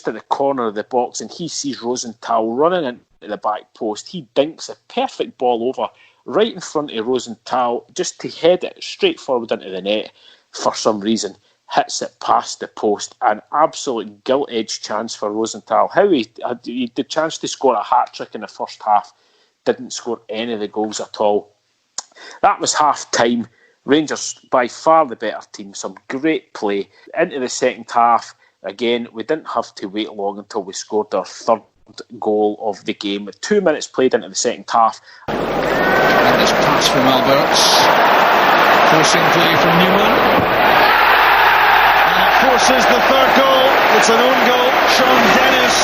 A: at the corner of the box, and he sees Rosenthal running into the back post. He dinks a perfect ball over right in front of Rosenthal, just to head it straight forward into the net. For some reason, hits it past the post. An absolute gilt-edged chance for Rosenthal. How he had the chance to score a hat-trick in the first half, didn't score any of the goals at all. That was half-time. Rangers, by far the better team. Some great play. Into the second half, again, we didn't have to wait long until we scored our third goal of the game. 2 minutes played into the second half.
E: Tremendous pass from Alberts. Forcing play from Newman. And it forces the third goal. It's an own goal. Sean Dennis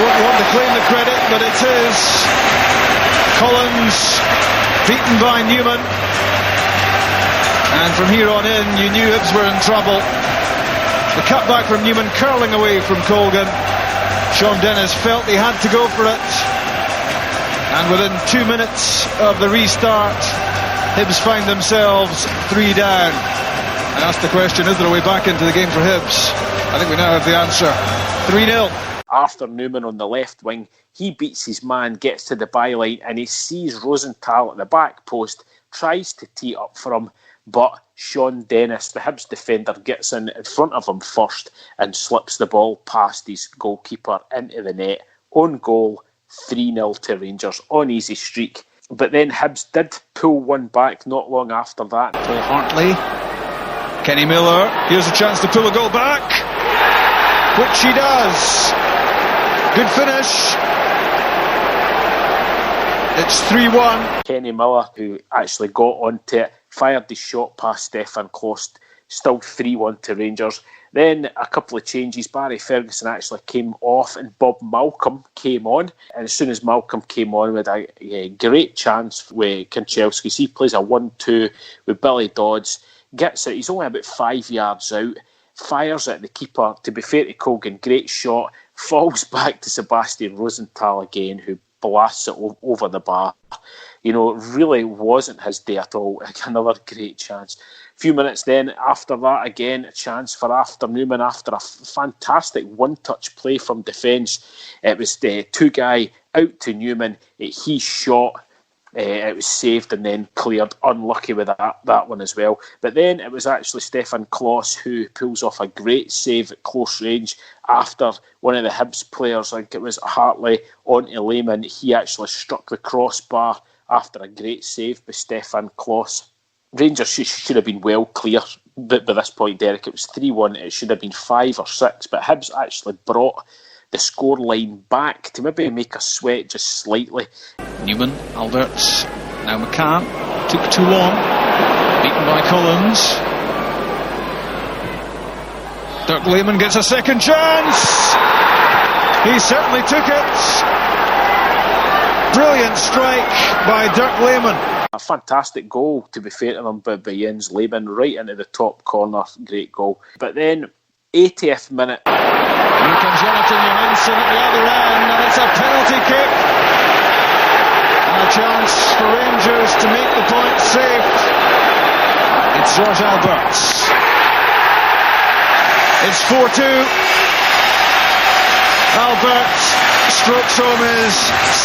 E: won't want to claim the credit, but it's his. Collins beaten by Newman. And from here on in, you knew Hibs were in trouble. The cutback from Newman curling away from Colgan. Sean Dennis felt he had to go for it. And within 2 minutes of the restart, Hibs find themselves 3 down. I asked the question, is there a way back into the game for Hibs? I think we now have the answer. 3-0.
A: Arthur Newman on the left wing, he beats his man, gets to the byline, and he sees Rosenthal at the back post, tries to tee up for him, but Sean Dennis, the Hibs defender, gets in front of him first and slips the ball past his goalkeeper into the net. Own goal, 3-0 to Rangers on easy streak. But then Hibs did pull one back not long after that.
E: Paul Hartley, Kenny Miller, here's a chance to pull a goal back, which he does. Good finish. It's 3-1.
A: Kenny Miller, who actually got onto it, fired the shot past Stefan Klost. Still 3-1 to Rangers. Then a couple of changes. Barry Ferguson actually came off and Bob Malcolm came on. And as soon as Malcolm came on, with a great chance with Kanchelskis. He plays a 1-2 with Billy Dodds. Gets it. He's only about 5 yards out. Fires at the keeper. To be fair to Colgan, great shot. Falls back to Sebastian Rosenthal again, who blasts it over the bar. You know, it really wasn't his day at all. Another great chance. A few minutes then after that, again, a chance for Arthur Newman after a fantastic one-touch play from defence. It was the two-guy out to Newman. He shot. It was saved and then cleared. Unlucky with that one as well. But then it was actually Stefan Kloss who pulls off a great save at close range after one of the Hibs players, I think it was Hartley, onto Lehman. He actually struck the crossbar after a great save by Stefan Kloss. Rangers should have been well clear by this point, Derek. It was 3-1. It should have been 5 or 6, but Hibs actually brought the scoreline back to maybe make us sweat just slightly.
E: Newman, Alberts, now McCann. Took too long. Beaten by Collins. Dirk Lehman gets a second chance. He certainly took it. Brilliant strike by Dirk Lehman.
A: A fantastic goal, to be fair to them, by Jens Lehman, right into the top corner. Great goal. But then, 80th minute.
E: Here comes Jonathan Johansson at the other end, and it's a penalty kick. And a chance for Rangers to make the point safe. It's George Alberts. It's 4-2. Alberts strokes home his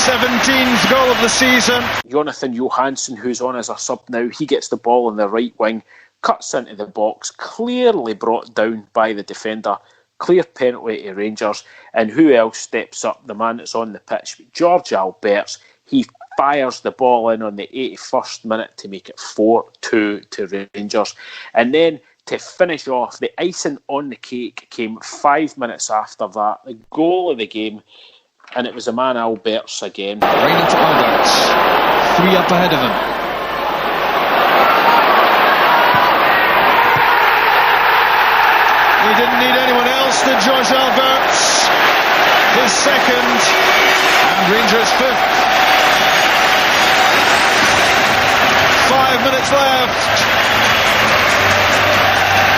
E: 17th goal of the season.
A: Jonathan Johansson, who's on as a sub now, he gets the ball on the right wing, cuts into the box, clearly brought down by the defender. Clear penalty to Rangers. And who else steps up? The man that's on the pitch, George Alberts. He fires the ball in on the 81st minute to make it 4-2 to Rangers. And then to finish off, the icing on the cake came 5 minutes after that. The goal of the game, and it was the man Alberts again.
E: Right into Alberts. 3 up ahead of him. He didn't need anyone else, did George Alberts. His second, and Rangers 5th. 5 minutes left.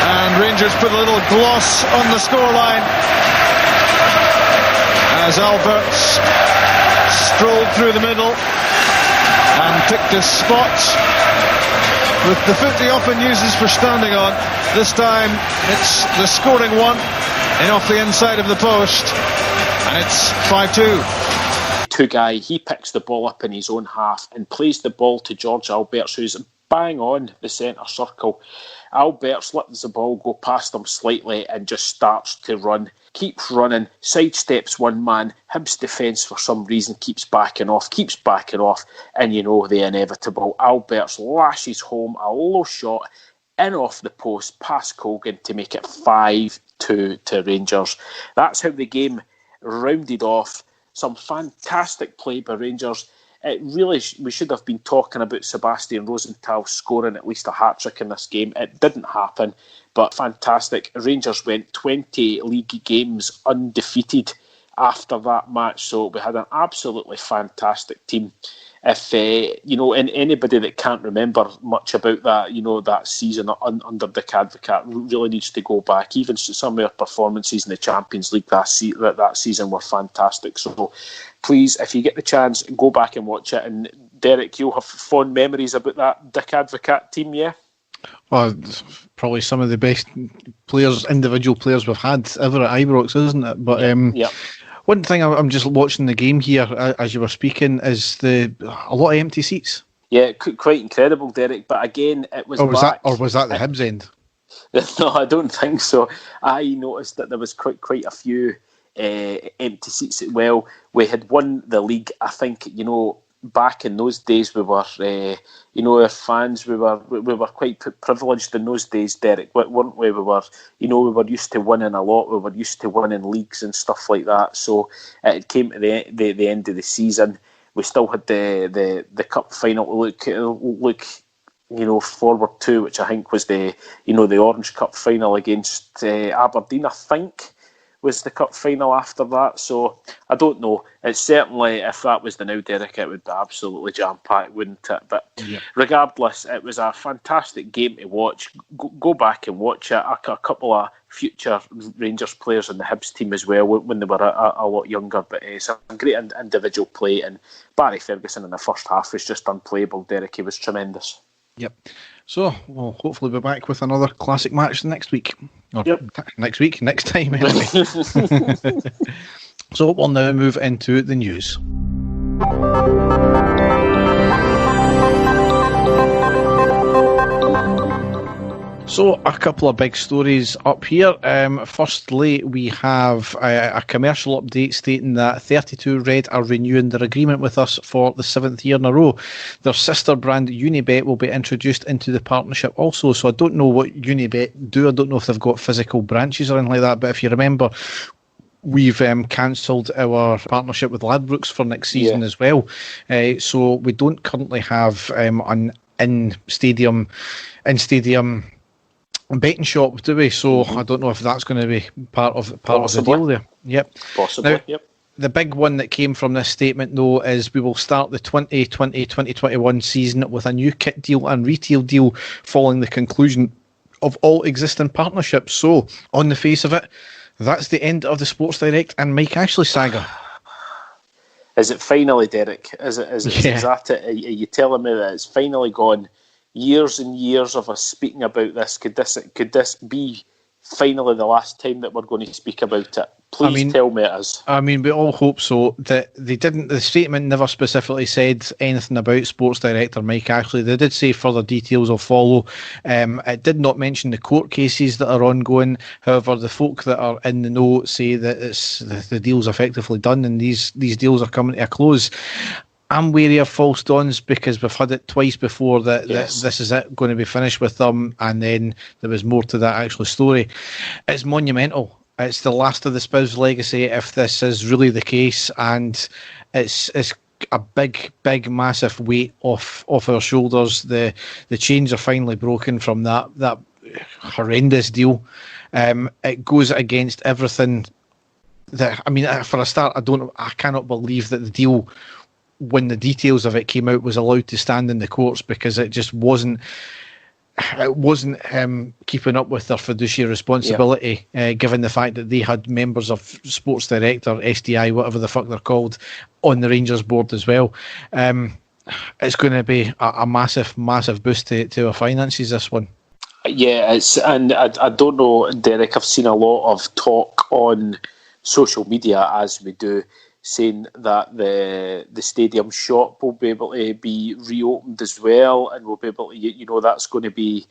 E: And Rangers put a little gloss on the scoreline as Alberts strolled through the middle and picked a spot with the foot he often uses for standing on. This time it's the scoring one in off the inside of the post, and it's 5-2.
A: Two-guy, he picks the ball up in his own half and plays the ball to George Alberts, who's bang on the centre circle. Alberts lets the ball go past him slightly and just starts to run. Keeps running, sidesteps one man. Hibs defence for some reason keeps backing off, and you know the inevitable. Alberts lashes home a low shot in off the post past Colgan to make it 5-2 to Rangers. That's how the game rounded off. Some fantastic play by Rangers. It really, we should have been talking about Sebastian Rosenthal scoring at least a hat-trick in this game. It didn't happen, but fantastic. Rangers went 20 league games undefeated after that match, so we had an absolutely fantastic team. If and anybody that can't remember much about that, that season under Dick Advocaat really needs to go back. Even some of our performances in the Champions League that season were fantastic. So please, if you get the chance, go back and watch it. And Derek, you'll have fond memories about that Dick Advocaat team, yeah?
B: Well, probably some of the best individual players we've had ever at Ibrox, isn't it? But
A: yeah.
B: One thing I'm just watching the game here as you were speaking is a lot of empty seats.
A: Yeah, quite incredible, Derek. But again, it was
B: was that the Hibs end?
A: No, I don't think so. I noticed that there was quite a few empty seats as well. We had won the league. I think back in those days we were, our fans. We were quite privileged in those days, Derek, weren't we? We were used to winning a lot. We were used to winning leagues and stuff like that. So it came to the end of the season. We still had the cup final to look forward to, which I think was the Orange Cup final against Aberdeen, I think, was the cup final after that. So I don't know. It's certainly, if that was the now, Derek, it would be absolutely jam-packed, wouldn't it? But regardless, it was a fantastic game to watch. Go back and watch it. A couple of future Rangers players in the Hibs team as well when they were a lot younger. But some great individual play, and Barry Ferguson in the first half was just unplayable, Derek. He was tremendous.
B: Yep. So we'll hopefully be back with another classic match next week. Next time anyway. So we'll now move into the news. So a couple of big stories up here. Firstly, we have a commercial update stating that 32 Red are renewing their agreement with us for the 7th year in a row. Their sister brand Unibet will be introduced into the partnership also. So I don't know what Unibet do. I don't know if they've got physical branches or anything like that. But if you remember, we've cancelled our partnership with Ladbrokes for next season as well. So we don't currently have an in-stadium betting shop, do we? So I don't know if that's going to be part of the deal there. Yep.
A: Possibly,
B: now,
A: yep.
B: The big one that came from this statement, though, is we will start the 2020-2021 season with a new kit deal and retail deal following the conclusion of all existing partnerships. So, on the face of it, that's the end of the Sports Direct and Mike Ashley saga.
A: Is it finally, Derek? Is that it? Are you telling me that it's finally gone? years and years of us speaking about this. Could this be finally the last time that we're going to speak about it? Please tell me it is.
B: I mean, we all hope so. That they didn't. The statement never specifically said anything about Sports Director Mike Ashley. They did say further details will follow. It did not mention the court cases that are ongoing. However, the folk that are in the know say that the deal's effectively done and these deals are coming to a close. I'm wary of false dawns because we've had it twice before that this is it, going to be finished with them, and then there was more to that actual story. It's monumental. It's the last of the Spivs legacy if this is really the case, and it's a big, massive weight off our shoulders. The chains are finally broken from that horrendous deal. It goes against everything. For a start, I cannot believe that the deal, when the details of it came out, was allowed to stand in the courts, because it just wasn't keeping up with their fiduciary responsibility, given the fact that they had members of Sports Director, SDI, whatever the fuck they're called, on the Rangers board as well. It's going to be a massive boost to our finances, this one.
A: Yeah, and I don't know, Derek, I've seen a lot of talk on social media, as we do, saying that the stadium shop will be able to be reopened as well, and we'll be able to, that's going to be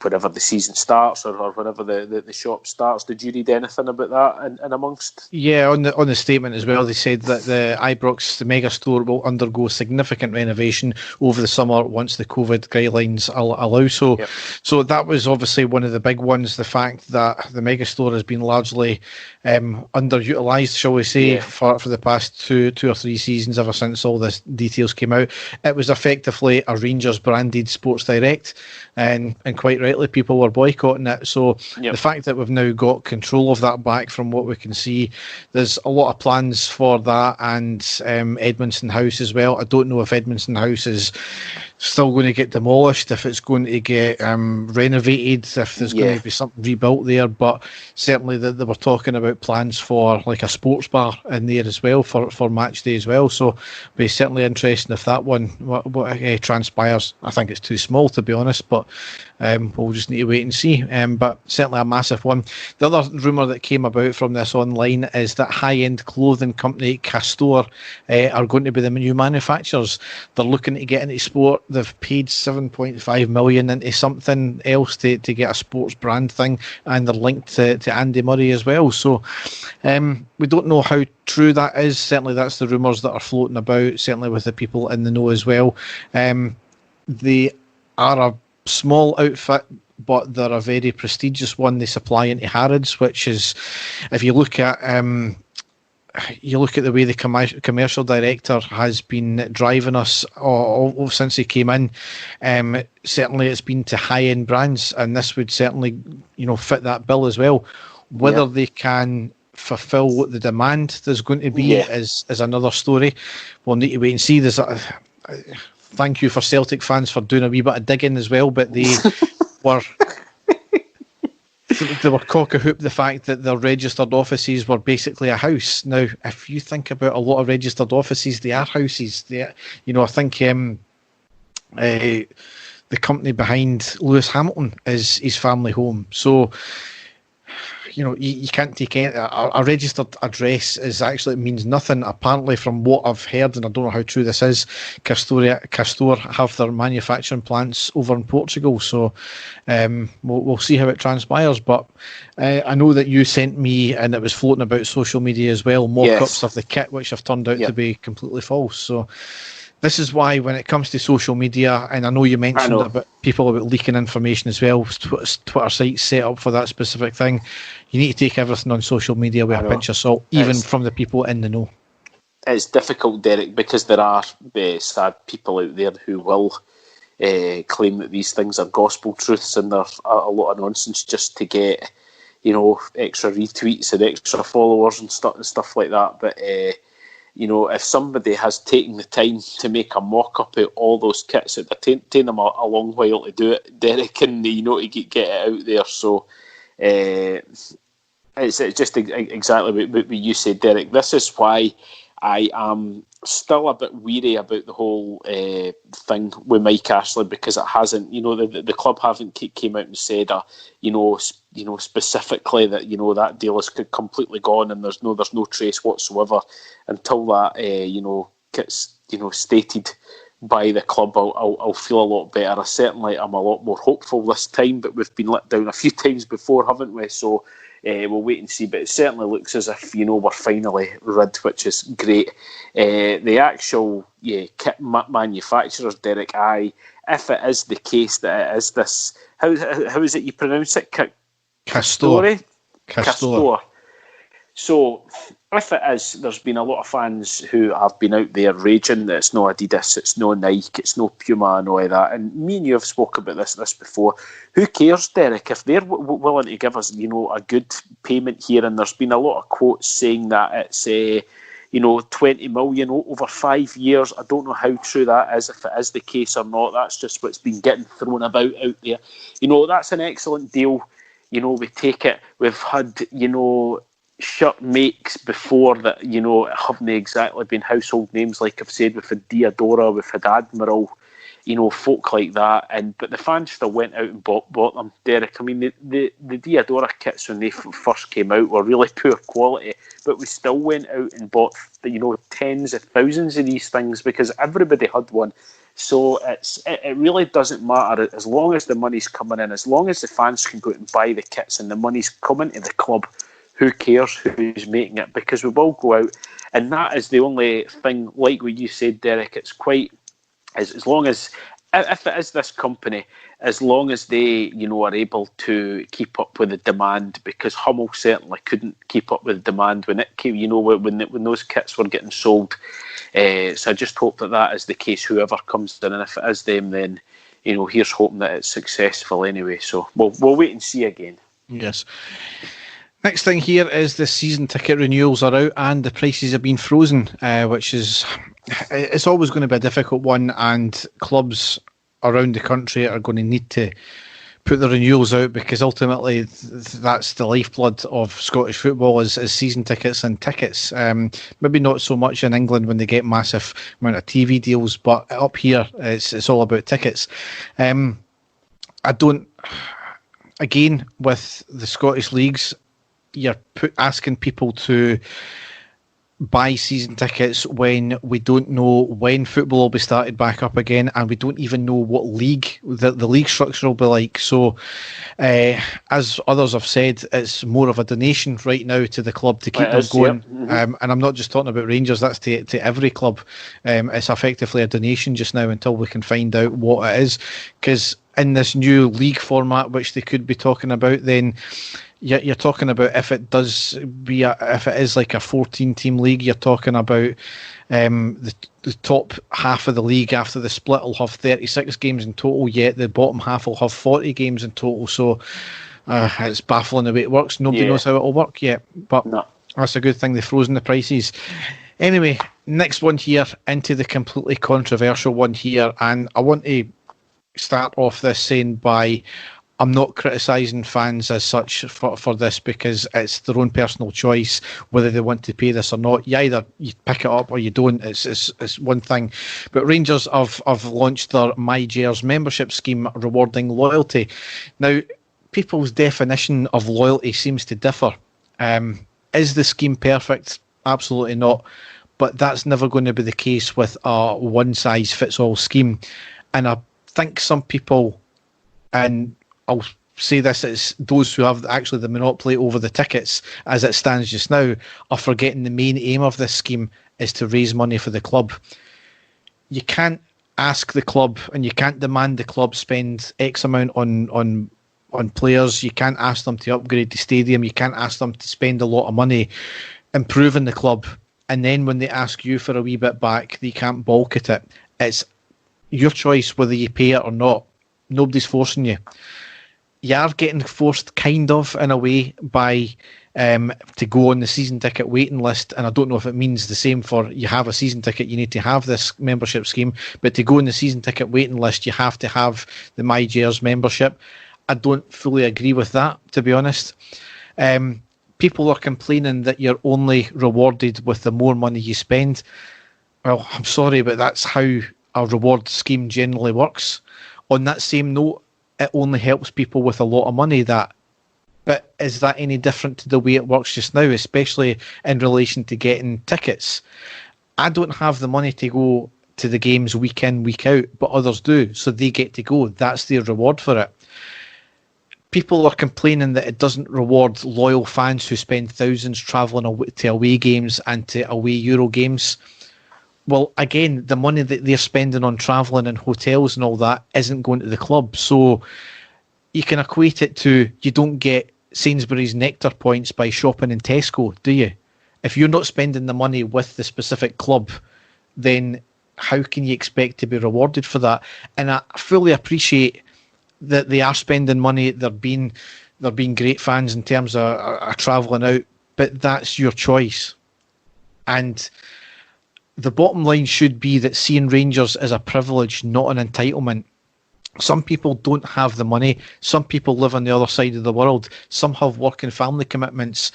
A: whenever the season starts or whenever the shop starts. Did you read anything about that in amongst? Yeah,
B: on the statement as well, they said that the Ibrox, the mega store, will undergo significant renovation over the summer once the COVID guidelines allow so. Yep. So that was obviously one of the big ones, the fact that the mega store has been largely underutilised, shall we say, for the past two or three seasons, ever since all the details came out. It was effectively a Rangers branded Sports Direct, and quite rightly people were boycotting it. So the fact that we've now got control of that back, from what we can see, there's a lot of plans for that, and Edmondson House as well. I don't know if Edmondson House is still going to get demolished, if it's going to get renovated, if there's going to be something rebuilt there, but certainly they were talking about plans for like a sports bar in there as well for match day as well. So it'll be certainly interesting if that one what transpires. I think it's too small, to be honest, but we'll just need to wait and see. But certainly a massive one. The other rumour that came about from this online is that high-end clothing company Castor are going to be the new manufacturers. They're looking to get into sport. They've paid 7.5 million into something else to get a sports brand thing, and they're linked to Andy Murray as well. So we don't know how true that is. Certainly that's the rumours that are floating about, certainly with the people in the know as well. They are a small outfit, but they're a very prestigious one. They supply into Harrods, which is, if you look at the way the commercial director has been driving us all since he came in, certainly it's been to high-end brands, and this would certainly fit that bill as well. Whether they can fulfil what the demand there's going to be is another story. We'll need to wait and see. There's thank you for Celtic fans for doing a wee bit of digging as well, but they were cock-a-hoop the fact that their registered offices were basically a house. Now, if you think about a lot of registered offices, they are houses. I think the company behind Lewis Hamilton is his family home. So you can't take a registered address it means nothing. Apparently, from what I've heard, and I don't know how true this is, Castor have their manufacturing plants over in Portugal. So we'll see how it transpires. But I know that you sent me, and it was floating about social media as well, mock-ups of the kit, which have turned out to be completely false. So this is why, when it comes to social media, and I know you mentioned about people about leaking information as well, Twitter sites set up for that specific thing, you need to take everything on social media with a pinch of salt, even from the people in the know.
A: It's difficult, Derek, because there are sad people out there who will claim that these things are gospel truths, and there's a lot of nonsense just to get extra retweets and extra followers and stuff like that. But if somebody has taken the time to make a mock-up of all those kits, it taken them a long while to do it, Derek, and to get it out there. So it's just exactly what you said, Derek. This is why I am still a bit weary about the whole thing with Mike Ashley, because it hasn't, the club haven't came out and said, specifically that that deal is completely gone and there's no trace whatsoever until that gets stated by the club. I'll feel a lot better. I'm a lot more hopeful this time, but we've been let down a few times before, haven't we? So we'll wait and see, but it certainly looks as if we're finally rid, which is great. The actual kit manufacturers, Derek, if it is the case that it is this, how is it you pronounce it?
B: Castor.
A: So if it is, there's been a lot of fans who have been out there raging that it's no Adidas, it's no Nike, it's no Puma and all of that. And me and you have spoken about this before. Who cares, Derek? If they're willing to give us, a good payment here, and there's been a lot of quotes saying that it's 20 million over 5 years. I don't know how true that is, if it is the case or not. That's just what's been getting thrown about out there. That's an excellent deal. We take it. We've had, shirt makes before that, haven't exactly been household names, like I've said. We've had Diadora, we've had Admiral, folk like that, but the fans still went out and bought them, Derek. I mean, the Diadora kits when they first came out were really poor quality, but we still went out and bought, tens of thousands of these things because everybody had one. So it really doesn't matter, as long as the money's coming in, as long as the fans can go out and buy the kits and the money's coming to the club. Who cares who's making it? Because we will go out, and that is the only thing. Like what you said, Derek, it's quite as long as, if it is this company, as long as they are able to keep up with the demand, because Hummel certainly couldn't keep up with the demand when it came. When those kits were getting sold. So I just hope that is the case. Whoever comes in, and if it is them, then here's hoping that it's successful anyway. So we'll wait and see again.
B: Yes. Next thing here is the season ticket renewals are out and the prices have been frozen, which is, it's always going to be a difficult one, and clubs around the country are going to need to put the renewals out, because ultimately that's the lifeblood of Scottish football is season tickets and tickets. Maybe not so much in England when they get massive amount of TV deals, but up here it's all about tickets. Again, with the Scottish leagues, you're asking people to buy season tickets when we don't know when football will be started back up again, and we don't even know what league the league structure will be like. So as others have said, it's more of a donation right now to the club to keep them going. Yep. Mm-hmm. And I'm not just talking about Rangers, that's to every club. It's effectively a donation just now until we can find out what it is, because in this new league format, which they could be talking about, then you're talking about, if it is like a 14-team league, you're talking about the top half of the league after the split will have 36 games in total, yet the bottom half will have 40 games in total. So it's baffling the way it works. Nobody knows how it will work yet, but that's a good thing. They've frozen the prices. Anyway, next one here, into the completely controversial one here, and I want to start off this saying I'm not criticising fans as such for this, because it's their own personal choice whether they want to pay this or not. You pick it up or you don't. It's one thing. But Rangers have launched their MyGers membership scheme rewarding loyalty. Now, people's definition of loyalty seems to differ. Is the scheme perfect? Absolutely not. But that's never going to be the case with a one-size-fits-all scheme. And I think some people, and I'll say this, as those who have actually the monopoly over the tickets as it stands just now, are forgetting the main aim of this scheme is to raise money for the club. You can't ask the club, and you can't demand the club spend X amount on players. You can't ask them to upgrade the stadium. You can't ask them to spend a lot of money improving the club. And then when they ask you for a wee bit back, they can't balk at it. It's your choice whether you pay it or not. Nobody's forcing you. You are getting forced, kind of, in a way, by to go on the season ticket waiting list. And I don't know if it means the same for you have a season ticket, you need to have this membership scheme. But to go on the season ticket waiting list, you have to have the MyGers membership. I don't fully agree with that, to be honest. People are complaining that you're only rewarded with the more money you spend. Well, I'm sorry, but that's how a reward scheme generally works. On that same note, it only helps people with a lot of money. But is that any different to the way it works just now, especially in relation to getting tickets? I don't have the money to go to the games week in, week out, but others do, so they get to go. That's their reward for it. People are complaining that it doesn't reward loyal fans who spend thousands travelling to away games and to away Euro games. Well, again, the money that they're spending on travelling and hotels and all that isn't going to the club. So you can equate it to, you don't get Sainsbury's Nectar points by shopping in Tesco, do you? If you're not spending the money with the specific club, then how can you expect to be rewarded for that? And I fully appreciate that they are spending money. They're being great fans in terms of travelling out, but that's your choice. And the bottom line should be that seeing Rangers is a privilege, not an entitlement. Some people don't have the money. Some people live on the other side of the world. Some have work and family commitments.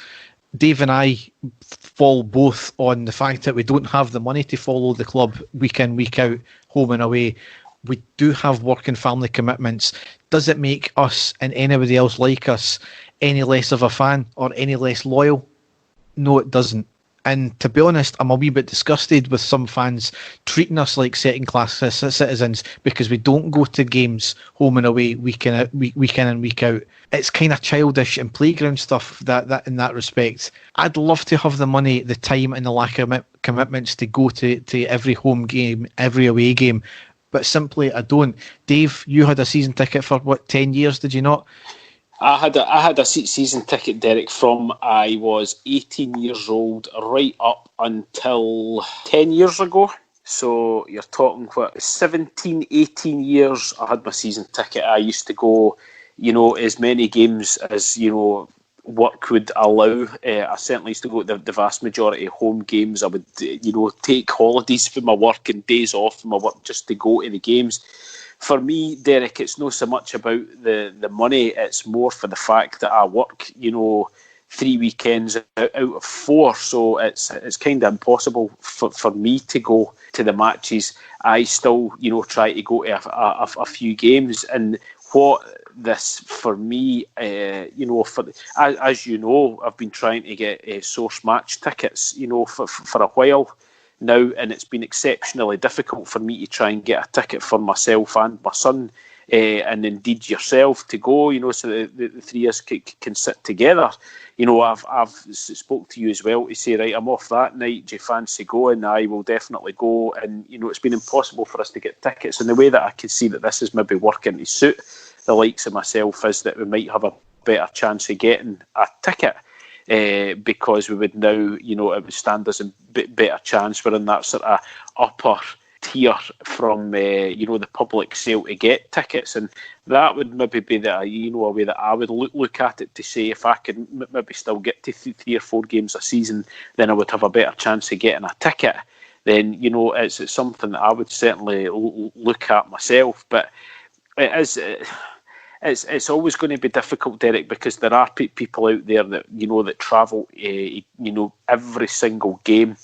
B: Dave and I fall both on the fact that we don't have the money to follow the club week in, week out, home and away. We do have work and family commitments. Does it make us and anybody else like us any less of a fan or any less loyal? No, it doesn't. And to be honest, I'm a wee bit disgusted with some fans treating us like second-class citizens because we don't go to games home and away week in and week out. It's kind of childish and playground stuff that in that respect. I'd love to have the money, the time and the lack of commitments to go to every home game, every away game, but simply I don't. Dave, you had a season ticket for, 10 years, did you not?
A: I had a season ticket, Derek, from I was 18 years old right up until 10 years ago. So you're talking, 17, 18 years I had my season ticket. I used to go, as many games as, work would allow. I certainly used to go to the vast majority of home games. I would, take holidays from my work and days off from my work just to go to the games. For me, Derek, it's not so much about the money. It's more for the fact that I work, 3 weekends out of 4. So it's kind of impossible for me to go to the matches. I still, try to go to a few games. And what this, for me, as you know, I've been trying to get source match tickets, for a while now, and it's been exceptionally difficult for me to try and get a ticket for myself and my son, and indeed yourself, to go, so the three of us can sit together. I've spoke to you as well to say, right, I'm off that night, do you fancy going? I will definitely go. And it's been impossible for us to get tickets, and the way that I can see that this is maybe working to suit the likes of myself is that we might have a better chance of getting a ticket. Because we would now, it would stand us a bit better chance. We're in that sort of upper tier from, the public sale to get tickets. And that would maybe be a way that I would look at it to say, if I could maybe still get to 3 or 4 games a season, then I would have a better chance of getting a ticket. Then, it's something that I would certainly look at myself. But it is... It's always going to be difficult, Derek, because there are people out there that that travel, every single game.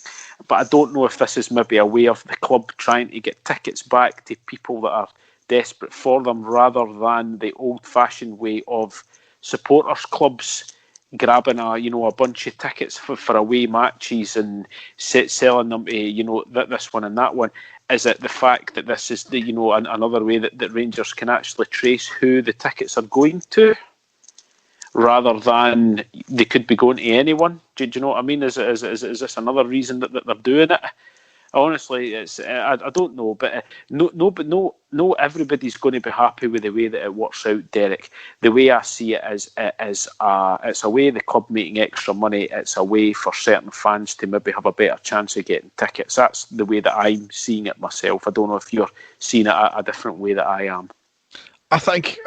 A: But I don't know if this is maybe a way of the club trying to get tickets back to people that are desperate for them, rather than the old-fashioned way of supporters clubs grabbing a bunch of tickets for away matches and selling them to this one and that one. Is it the fact that this is another way that Rangers can actually trace who the tickets are going to, rather than they could be going to anyone? Do you know what I mean? Is this another reason that they're doing it? Honestly, I don't know, but no, everybody's going to be happy with the way that it works out, Derek. The way I see it is it's a way the club making extra money. It's a way for certain fans to maybe have a better chance of getting tickets. That's the way that I'm seeing it myself. I don't know if you're seeing it a different way that I am.
B: I think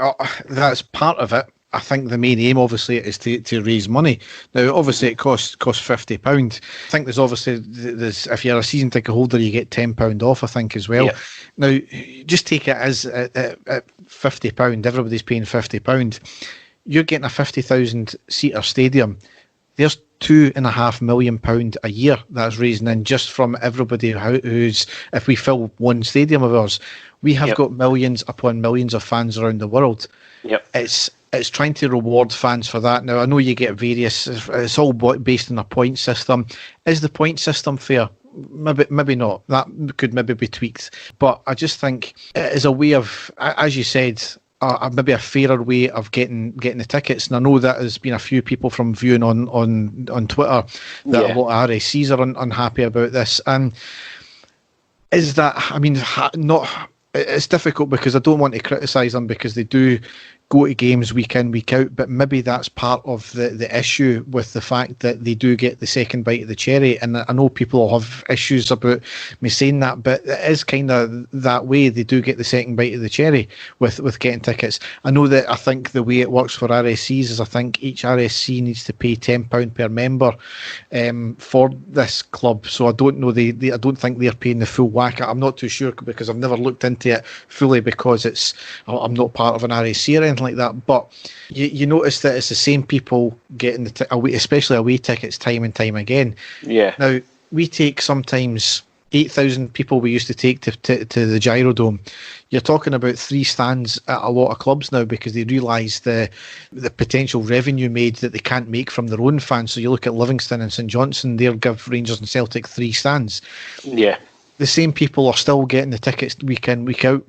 B: that's part of it. I think the main aim, obviously, is to raise money. Now, obviously, it costs £50. I think there's if you're a season ticket holder, you get £10 off, I think, as well. Yeah. Now, just take it as at £50. Everybody's paying £50. You're getting a 50,000 seater stadium. There's £2.5 million a year that's raising in just from everybody who's, if we fill one stadium of ours, we have got millions upon millions of fans around the world. It's trying to reward fans for that. Now, I know you get various, it's all based on a point system. Is the point system fair? Maybe not. That could maybe be tweaked. But I just think it is a way of, as you said, maybe a fairer way of getting the tickets. And I know that there's been a few people from viewing on Twitter that a lot of RSCs are unhappy about this. And is that, I mean, it's difficult because I don't want to criticise them because they do go to games week in, week out, but maybe that's part of the issue with the fact that they do get the second bite of the cherry. And I know people will have issues about me saying that, but it is kind of that way. They do get the second bite of the cherry with getting tickets. I know that I think the way it works for RSCs is I think each RSC needs to pay £10 per member for this club. So I don't know, I don't think they're paying the full whack. I'm not too sure because I've never looked into it fully because I'm not part of an RSC or anything like that, but you notice that it's the same people getting especially away tickets time and time again. Now we take sometimes 8,000 people we used to take to the Gyro Dome. You're talking about 3 stands at a lot of clubs now because they realise the potential revenue made that they can't make from their own fans. So you look at Livingston and St Johnstone, they'll give Rangers and Celtic 3 stands. The same people are still getting the tickets week in, week out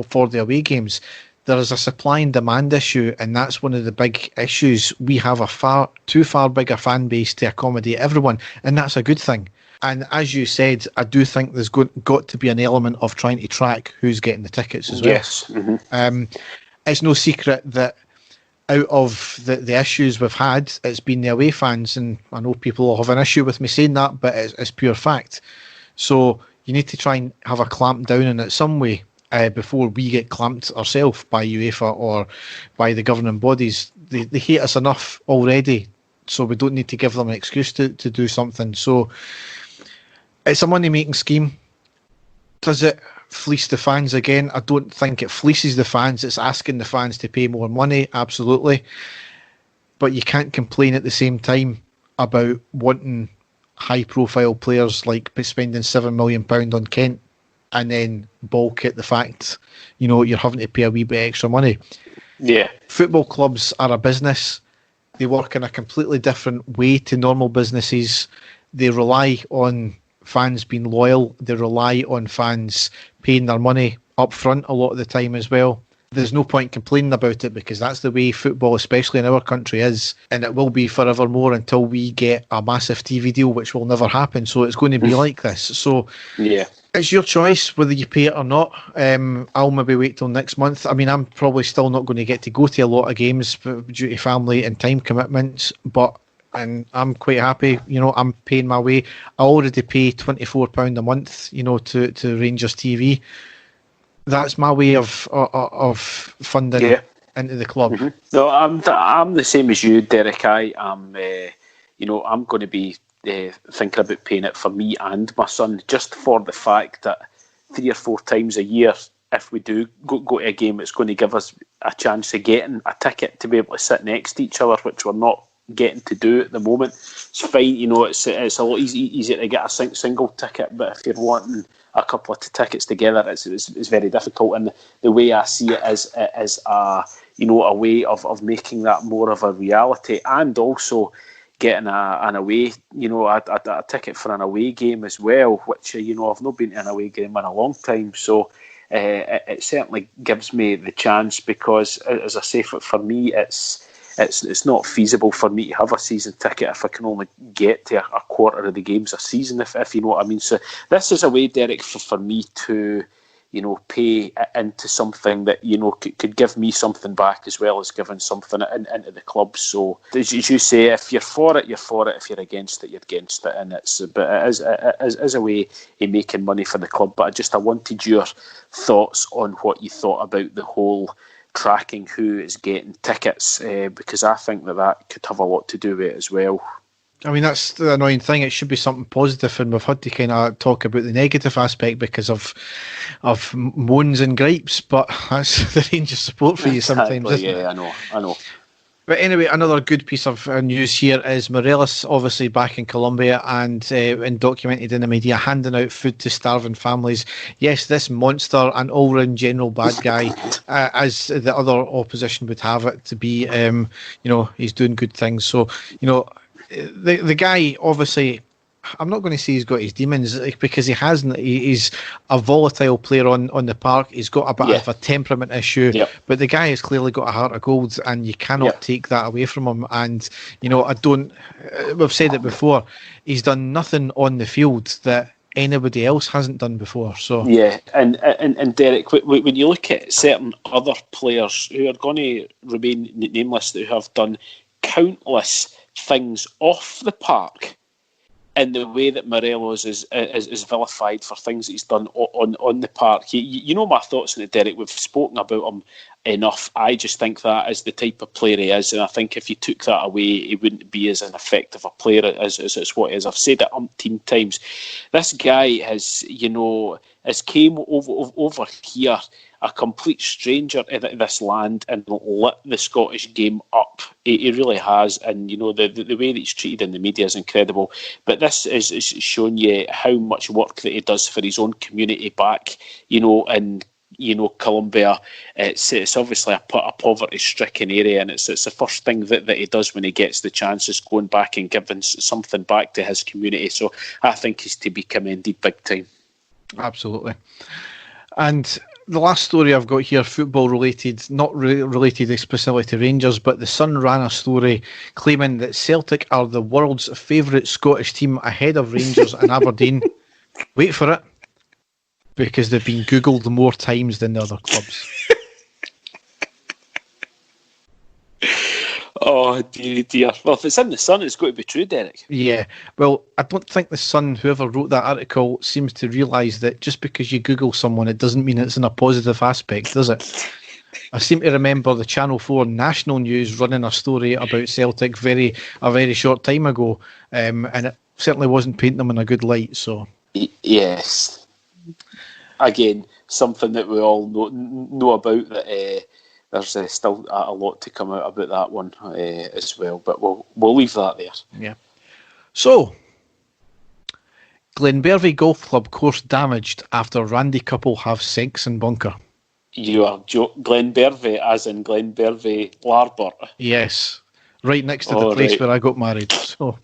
B: for the away games. There is a supply and demand issue, and that's one of the big issues. We have a too far bigger fan base to accommodate everyone, and that's a good thing. And as you said, I do think there's got to be an element of trying to track who's getting the tickets as well. It's no secret that out of the issues we've had, it's been the away fans, and I know people will have an issue with me saying that, but it's pure fact. So you need to try and have a clamp down on it some way. Before we get clamped ourselves by UEFA or by the governing bodies. They hate us enough already, so we don't need to give them an excuse to do something. So it's a money-making scheme. Does it fleece the fans again? I don't think it fleeces the fans. It's asking the fans to pay more money, absolutely. But you can't complain at the same time about wanting high-profile players like spending £7 million on Kent and then balk at the fact, you're having to pay a wee bit extra money. Football clubs are a business. They work in a completely different way to normal businesses. They rely on fans being loyal. They rely on fans paying their money up front a lot of the time as well. There's no point complaining about it because that's the way football, especially in our country, is, and it will be forevermore until we get a massive TV deal, which will never happen. So it's going to be like this. So it's your choice whether you pay it or not. I'll maybe wait till next month. I mean, I'm probably still not going to get to go to a lot of games due to family and time commitments, and I'm quite happy. I'm paying my way. I already pay £24 a month, to Rangers TV. That's my way of funding into the club.
A: No, I'm the same as you, Derek. I'm going to be thinking about paying it for me and my son, just for the fact that 3 or 4 times a year, if we do go to a game, it's going to give us a chance of getting a ticket to be able to sit next to each other, which we're not getting to do at the moment. It's fine, it's a lot easier to get a single ticket, but if you're wanting a couple of tickets together, it's very difficult. And the way I see it is a way of making that more of a reality, and also getting an away, a ticket for an away game as well, which I've not been to an away game in a long time, so it certainly gives me the chance, because as I say, for me it's not feasible for me to have a season ticket if I can only get to a quarter of the games a season, if you know what I mean. So this is a way, Derek, for me to pay into something that could give me something back, as well as giving something into the club. So as you say, if you're for it, you're for it. If you're against it, you're against it. And it is a way of making money for the club. But I wanted your thoughts on what you thought about the whole tracking who is getting tickets, because I think that could have a lot to do with it as well.
B: I mean, that's the annoying thing. It should be something positive, and we've had to kind of talk about the negative aspect because of moans and gripes. But that's the Rangers support for you sometimes, isn't it?
A: I know.
B: But anyway, another good piece of news here is Morelos obviously back in Colombia and documented in the media handing out food to starving families. Yes, this monster and all-round general bad guy, as the other opposition would have it to be, he's doing good things. So, the guy obviously, I'm not going to say he's got his demons because he hasn't. He's a volatile player on the park. He's got a bit of a temperament issue, but the guy has clearly got a heart of gold, and you cannot take that away from him. And we've said it before, he's done nothing on the field that anybody else hasn't done before. So
A: and Derek, when you look at certain other players who are going to remain nameless, who have done countless things off the park, in the way that Morelos is vilified for things that he's done on the park. You know my thoughts on it, Derek. We've spoken about him enough. I just think that is the type of player he is, and I think if you took that away, he wouldn't be as an effective a player as what he is. I've said it umpteen times. This guy has came over here, a complete stranger in this land, and lit the Scottish game up. He really has, and the way that he's treated in the media is incredible. But this is showing you how much work that he does for his own community back, in Colombia. It's obviously a poverty-stricken area, and it's the first thing that he does when he gets the chance is going back and giving something back to his community. So I think he's to be commended big time. Absolutely.
B: And the last story I've got here, football related, not related specifically to Rangers, but the Sun ran a story claiming that Celtic are the world's favourite Scottish team ahead of Rangers and Aberdeen. Wait for it. Because they've been Googled more times than the other clubs.
A: Oh, dear. Well, if it's in the Sun, it's got to be true, Derek.
B: Yeah. Well, I don't think the Sun, whoever wrote that article, seems to realise that just because you Google someone, it doesn't mean it's in a positive aspect, does it? I seem to remember the Channel 4 National News running a story about Celtic a very short time ago, and it certainly wasn't painting them in a good light. So
A: yes. Again, something that we all know about, that there's still a lot to come out about that one as well, but we'll leave that there.
B: Yeah. So, Glenbervie Golf Club course damaged after Randy couple have sex in bunker.
A: You are Glenbervie, as in Glenbervie Larbert.
B: Yes, right next to the place where I got married. So,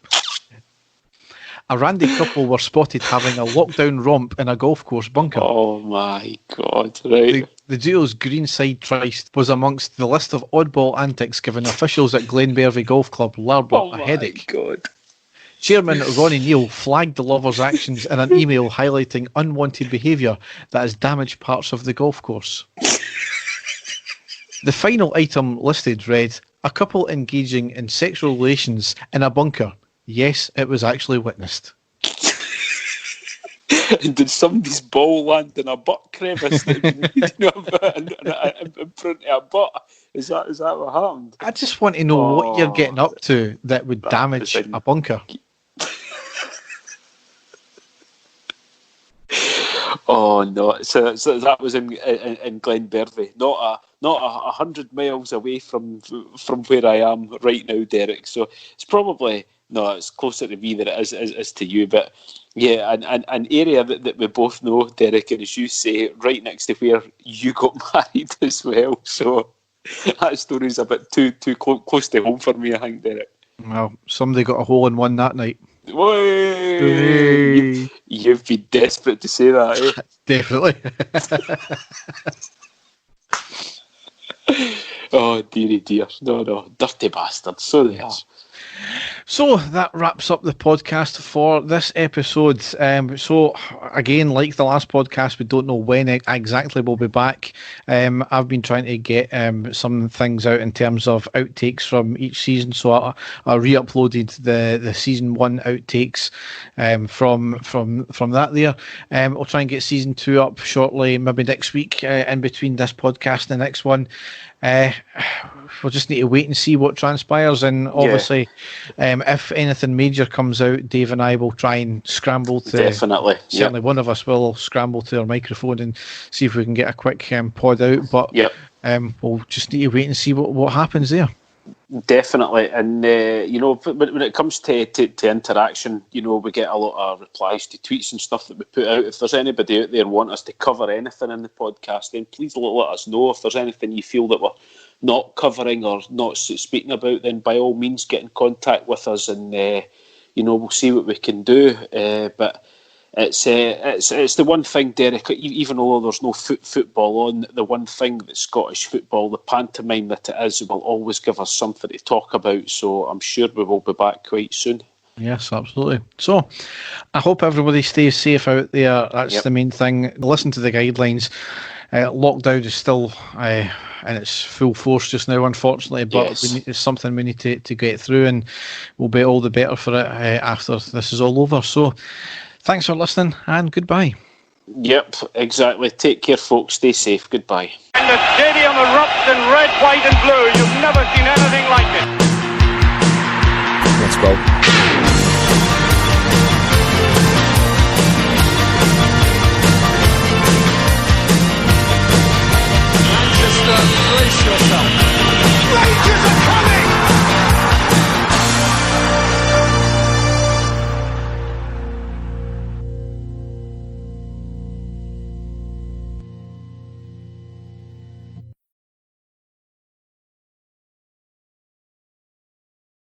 B: a Randy couple were spotted having a lockdown romp in a golf course bunker.
A: Oh my God, right.
B: The duo's greenside tryst was amongst the list of oddball antics giving officials at Glenbervie Golf Club Larbert a headache.
A: God.
B: Chairman Ronnie Neal flagged the lovers' actions in an email highlighting unwanted behaviour that has damaged parts of the golf course. The final item listed read, "A couple engaging in sexual relations in a bunker. Yes, it was actually witnessed."
A: And did somebody's ball land in a butt crevice in front of a butt? Is that what happened?
B: I just want to know what you're getting up to that would damage a bunker.
A: Oh no! So that was in Glenbervie, not 100 miles away from where I am right now, Derek. So it's probably it's closer to me than it is to you. But yeah, an area that we both know, Derek, and as you say, right next to where you got married as well. So that story's a bit too close to home for me, I think, Derek.
B: Well, somebody got a hole in one that night.
A: Hey. You've been desperate to say that, eh?
B: Definitely.
A: Oh, dear. No. Dirty bastard. So there.
B: So that wraps up the podcast for this episode. So again, like the last podcast, we don't know when exactly we'll be back. I've been trying to get some things out in terms of outtakes from each season. So I re-uploaded the season 1 outtakes from that there. I'll try and get season 2 up shortly, maybe next week, in between this podcast and the next one. We'll just need to wait and see what transpires, and obviously if anything major comes out, Dave and I will try and scramble to,
A: definitely
B: certainly one of us will scramble to our microphone and see if we can get a quick pod out, but we'll just need to wait and see what happens there.
A: Definitely, and when it comes to interaction, we get a lot of replies to tweets and stuff that we put out. If there's anybody out there want us to cover anything in the podcast, then please let us know. If there's anything you feel that we're not covering or not speaking about, then by all means get in contact with us, and we'll see what we can do. But it's the one thing, Derek, even though there's no football on, the one thing that Scottish football, the pantomime that it is, will always give us something to talk about. So I'm sure we will be back quite soon.
B: Yes, absolutely. So I hope everybody stays safe out there. That's the main thing. Listen to the guidelines. Lockdown is still in its full force just now, unfortunately, but it's something we need to get through, and we'll be all the better for it after this is all over. So thanks for listening, and goodbye.
A: Yep, exactly. Take care, folks. Stay safe. Goodbye.
C: And the stadium erupts in red, white and blue. You've never seen anything like it.
D: Let's go.